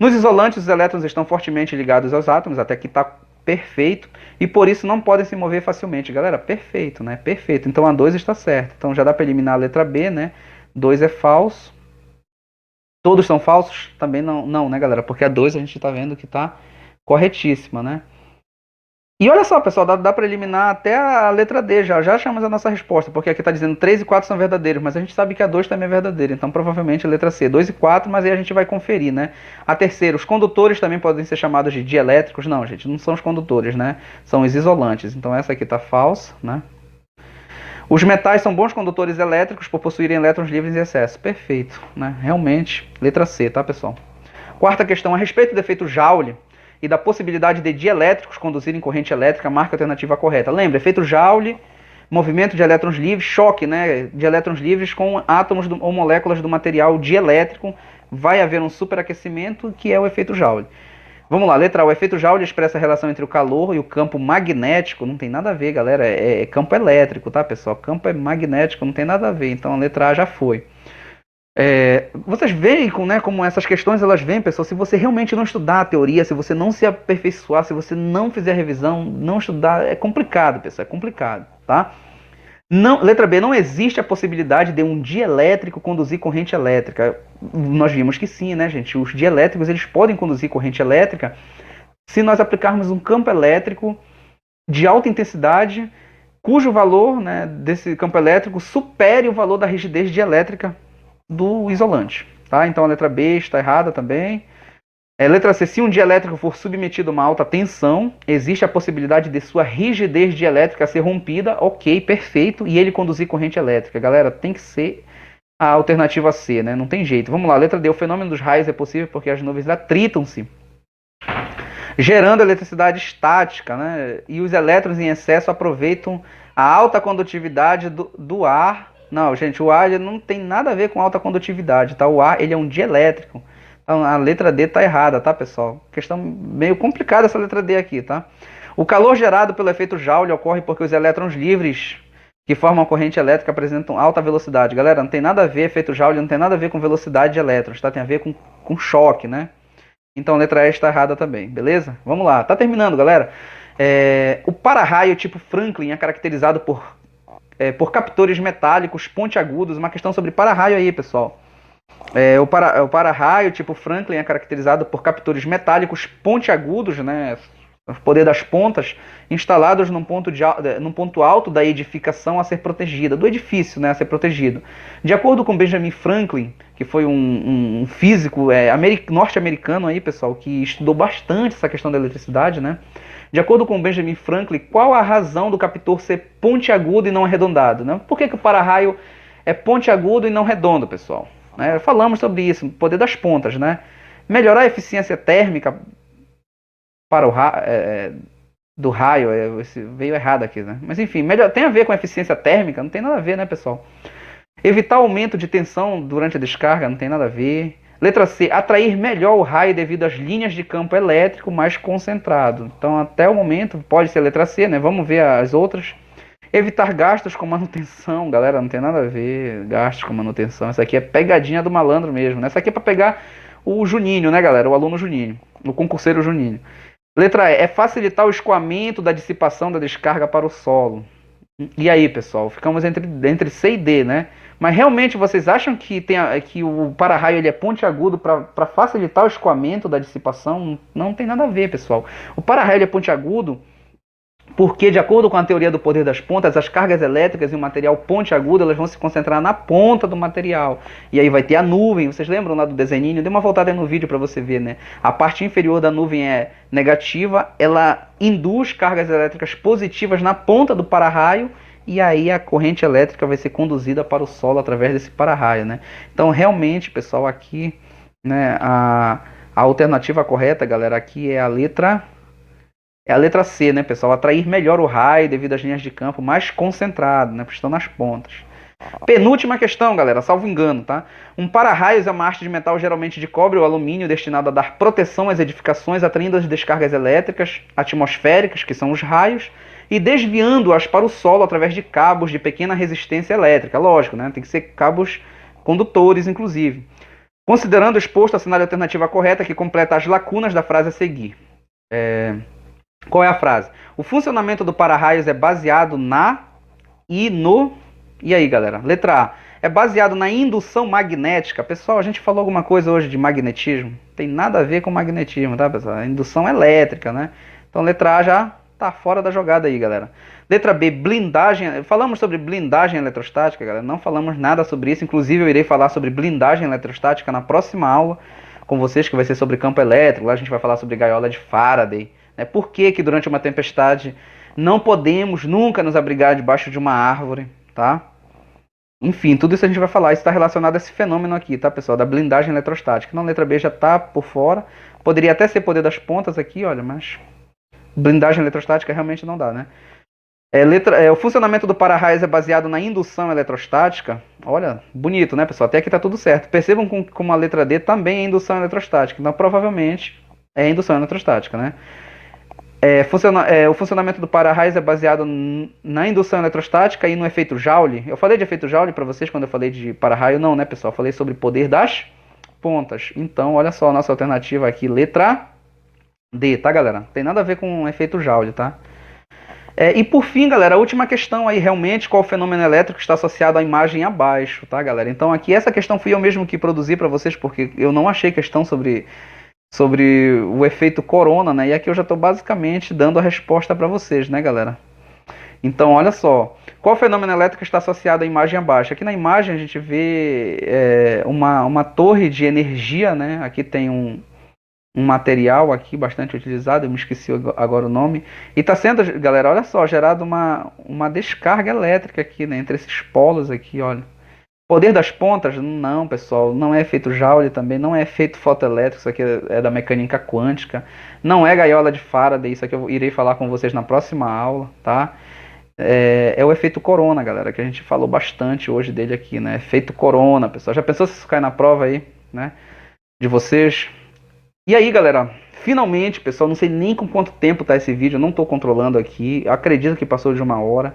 Nos isolantes, os elétrons estão fortemente ligados aos átomos, até aqui está perfeito, e por isso não podem se mover facilmente. Galera, perfeito, né? Perfeito. Então a 2 está certa. Então já dá para eliminar a letra B, né? 2 é falso. Todos são falsos? Também não, né, galera? Porque a 2 a gente está vendo que está corretíssima, né? E olha só, pessoal, dá para eliminar até a letra D já achamos a nossa resposta, porque aqui está dizendo 3 e 4 são verdadeiros, mas a gente sabe que a 2 também é verdadeira, então provavelmente a letra C, 2 e 4, mas aí a gente vai conferir, né? A terceira, os condutores também podem ser chamados de dielétricos. Não, gente, não são os condutores, né? São os isolantes, então essa aqui está falsa, né? Os metais são bons condutores elétricos por possuírem elétrons livres em excesso. Perfeito, né? Realmente, letra C, tá, pessoal? Quarta questão, a respeito do efeito Joule e da possibilidade de dielétricos conduzirem corrente elétrica, marca a alternativa correta. Lembra, efeito Joule, movimento de elétrons livres, choque, né, de elétrons livres com átomos ou moléculas do material dielétrico, vai haver um superaquecimento, que é o efeito Joule. Vamos lá, letra A. O efeito Joule expressa a relação entre o calor e o campo magnético. Não tem nada a ver, galera, é campo elétrico, tá, pessoal? Campo é magnético, não tem nada a ver, então a letra A já foi. Vocês veem como essas questões elas vêm, pessoal, se você realmente não estudar a teoria, se você não se aperfeiçoar, se você não fizer revisão, não estudar, é complicado, pessoal, é complicado, tá? Não, letra B, não existe a possibilidade de um dielétrico conduzir corrente elétrica. Nós vimos que sim, né, gente? Os dielétricos, eles podem conduzir corrente elétrica se nós aplicarmos um campo elétrico de alta intensidade, cujo valor, né, desse campo elétrico supere o valor da rigidez dielétrica do isolante, tá? Então a letra B está errada também. Letra C, se um dielétrico for submetido a uma alta tensão, existe a possibilidade de sua rigidez dielétrica ser rompida, ok, perfeito, e ele conduzir corrente elétrica. Galera, tem que ser a alternativa C, né? Não tem jeito. Vamos lá, letra D, o fenômeno dos raios é possível porque as nuvens atritam-se, gerando eletricidade estática, né? E os elétrons em excesso aproveitam a alta condutividade do ar. Não, gente, o ar ele não tem nada a ver com alta condutividade, tá? O ar ele é um dielétrico. Então, a letra D tá errada, tá, pessoal? Questão meio complicada essa letra D aqui, tá? O calor gerado pelo efeito Joule ocorre porque os elétrons livres que formam a corrente elétrica apresentam alta velocidade. Galera, não tem nada a ver, efeito Joule não tem nada a ver com velocidade de elétrons, tá? Tem a ver com choque, né? Então a letra E está errada também, beleza? Vamos lá, tá terminando, galera. O para-raio tipo Franklin é caracterizado por captores metálicos pontiagudos. Uma questão sobre para-raio aí, pessoal. O para-raio tipo Franklin é caracterizado por captores metálicos pontiagudos, né, o poder das pontas, instalados num ponto alto da edificação a ser protegida, do edifício, né, a ser protegido. De acordo com Benjamin Franklin, que foi um físico norte-americano aí, pessoal, que estudou bastante essa questão da eletricidade, né? De acordo com Benjamin Franklin, qual a razão do captor ser pontiagudo e não arredondado, né? Por que o para-raio é pontiagudo e não redondo, pessoal? Falamos sobre isso, poder das pontas, né? Melhorar a eficiência térmica para do raio, veio errado aqui, né? Mas enfim, tem a ver com a eficiência térmica? Não tem nada a ver, né, pessoal? Evitar aumento de tensão durante a descarga? Não tem nada a ver. Letra C, atrair melhor o raio devido às linhas de campo elétrico mais concentrado. Então, até o momento, pode ser a letra C, né? Vamos ver as outras. Evitar gastos com manutenção, galera, não tem nada a ver, gastos com manutenção. Isso aqui é pegadinha do malandro mesmo, né? Isso aqui é para pegar o Juninho, né, galera? O aluno Juninho, o concurseiro Juninho. Letra E, é facilitar o escoamento da dissipação da descarga para o solo. E aí, pessoal, ficamos entre C e D, né? Mas realmente vocês acham que, que o para-raio ele é pontiagudo para facilitar o escoamento da dissipação? Não tem nada a ver, pessoal. O para-raio ele é pontiagudo porque, de acordo com a teoria do poder das pontas, as cargas elétricas em um material pontiagudo elas vão se concentrar na ponta do material. E aí vai ter a nuvem. Vocês lembram lá do desenho? Dê uma voltada aí no vídeo para você ver, né? A parte inferior da nuvem é negativa, ela induz cargas elétricas positivas na ponta do para-raio. E aí a corrente elétrica vai ser conduzida para o solo através desse para-raio, né? Então, realmente, pessoal, aqui, né, a alternativa correta, galera, aqui é a letra C, né, pessoal? Atrair melhor o raio devido às linhas de campo mais concentrado, né? Porque estão nas pontas. Penúltima questão, galera, salvo engano, tá? Um para-raios é uma haste de metal geralmente de cobre ou alumínio destinado a dar proteção às edificações, atraindo as descargas elétricas atmosféricas, que são os raios, e desviando-as para o solo através de cabos de pequena resistência elétrica. Lógico, né? Tem que ser cabos condutores, inclusive. Considerando o exposto, assinale a alternativa correta que completa as lacunas da frase a seguir. Qual é a frase? O funcionamento do para-raios é baseado na e no... E aí, galera? Letra A. É baseado na indução magnética. Pessoal, a gente falou alguma coisa hoje de magnetismo. Tem nada a ver com magnetismo, tá, pessoal? A indução elétrica, né? Então, letra A já tá fora da jogada aí, galera. Letra B, blindagem. Falamos sobre blindagem eletrostática, galera. Não falamos nada sobre isso. Inclusive, eu irei falar sobre blindagem eletrostática na próxima aula com vocês, que vai ser sobre campo elétrico. Lá a gente vai falar sobre gaiola de Faraday. Por que durante uma tempestade não podemos nunca nos abrigar debaixo de uma árvore, tá? Enfim, tudo isso a gente vai falar. Isso está relacionado a esse fenômeno aqui, tá, pessoal? Da blindagem eletrostática. Então, a letra B já está por fora. Poderia até ser poder das pontas aqui, olha, mas blindagem eletrostática realmente não dá, né? O funcionamento do para-raios é baseado na indução eletrostática. Olha, bonito, né, pessoal? Até aqui tá tudo certo. Percebam como a letra D também é indução eletrostática. Então, provavelmente, é indução eletrostática, né? O funcionamento do para-raios é baseado na indução eletrostática e no efeito Joule. Eu falei de efeito Joule para vocês quando eu falei de para-raio? Não, né, pessoal? Eu falei sobre poder das pontas. Então, olha só a nossa alternativa aqui, letra D, tá, galera? Não tem nada a ver com efeito Joule, tá? E por fim, galera, a última questão aí, realmente, qual fenômeno elétrico está associado à imagem abaixo, tá, galera? Então, aqui, essa questão fui eu mesmo que produzi para vocês, porque eu não achei questão sobre o efeito corona, né? E aqui eu já estou basicamente dando a resposta para vocês, né, galera? Então, olha só. Qual fenômeno elétrico está associado à imagem abaixo? Aqui na imagem a gente vê uma torre de energia, né? Aqui tem um material aqui bastante utilizado, eu me esqueci agora o nome. E está sendo, galera, olha só, gerado uma descarga elétrica aqui, né? Entre esses polos aqui, olha. Poder das pontas? Não, pessoal, não é efeito Joule também, não é efeito fotoelétrico, isso aqui é da mecânica quântica, não é gaiola de Faraday, isso aqui eu irei falar com vocês na próxima aula, tá? É o efeito corona, galera, que a gente falou bastante hoje dele aqui, né? Efeito corona, pessoal. Já pensou se isso cai na prova aí, né? De vocês? E aí, galera, finalmente, pessoal, não sei nem com quanto tempo tá esse vídeo, eu não tô controlando aqui, eu acredito que passou de 1 hora.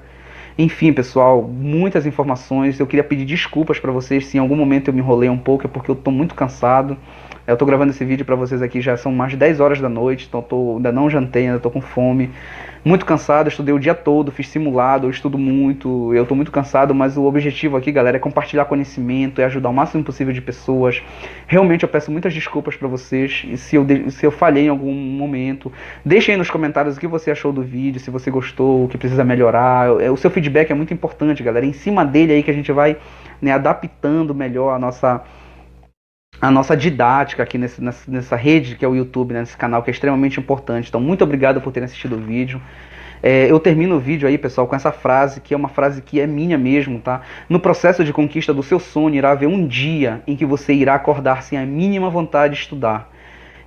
Enfim, pessoal, muitas informações. Eu queria pedir desculpas para vocês se em algum momento eu me enrolei um pouco, é porque eu tô muito cansado. Eu tô gravando esse vídeo para vocês aqui, já são mais de 10 horas da noite, então ainda não jantei, ainda tô com fome. Muito cansado, estudei o dia todo, fiz simulado, eu estudo muito, eu tô muito cansado, mas o objetivo aqui, galera, é compartilhar conhecimento, é ajudar o máximo possível de pessoas. Realmente eu peço muitas desculpas para vocês, e se eu falhei em algum momento, deixem aí nos comentários o que você achou do vídeo, se você gostou, o que precisa melhorar. O seu feedback é muito importante, galera, é em cima dele aí que a gente vai, né, adaptando melhor a nossa didática aqui nessa rede que é o YouTube, né, nesse canal que é extremamente importante. Então, muito obrigado por terem assistido o vídeo. Eu termino o vídeo aí, pessoal, com essa frase, que é uma frase que é minha mesmo, tá? No processo de conquista do seu sonho, irá haver um dia em que você irá acordar sem a mínima vontade de estudar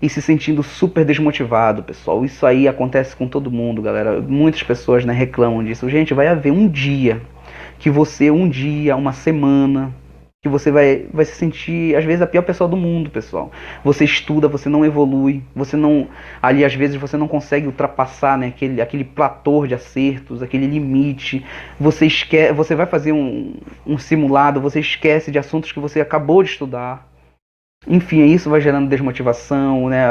e se sentindo super desmotivado, pessoal. Isso aí acontece com todo mundo, galera. Muitas pessoas, né, reclamam disso. Gente, vai haver um dia que você, uma semana, que você vai se sentir, às vezes, a pior pessoa do mundo, pessoal. Você estuda, você não evolui, ali às vezes você não consegue ultrapassar, né, aquele platô de acertos, aquele limite. Você vai fazer um simulado, você esquece de assuntos que você acabou de estudar. Enfim, isso vai gerando desmotivação, né?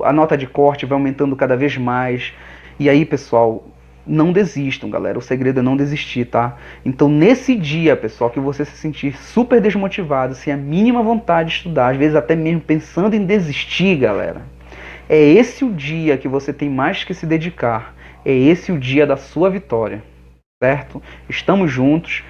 A nota de corte vai aumentando cada vez mais. E aí, pessoal, não desistam, galera. O segredo é não desistir, tá? Então, nesse dia, pessoal, que você se sentir super desmotivado, sem a mínima vontade de estudar, às vezes até mesmo pensando em desistir, galera, é esse o dia que você tem mais que se dedicar. É esse o dia da sua vitória, certo? Estamos juntos.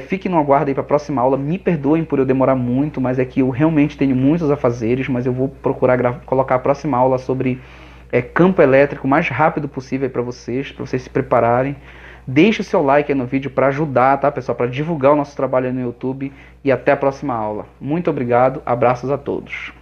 Fiquem no aguardo aí para a próxima aula. Me perdoem por eu demorar muito, mas é que eu realmente tenho muitos afazeres, mas eu vou procurar colocar a próxima aula sobre campo elétrico o mais rápido possível para vocês se prepararem. Deixe o seu like aí no vídeo para ajudar, tá, pessoal? Para divulgar o nosso trabalho aí no YouTube. E até a próxima aula. Muito obrigado. Abraços a todos.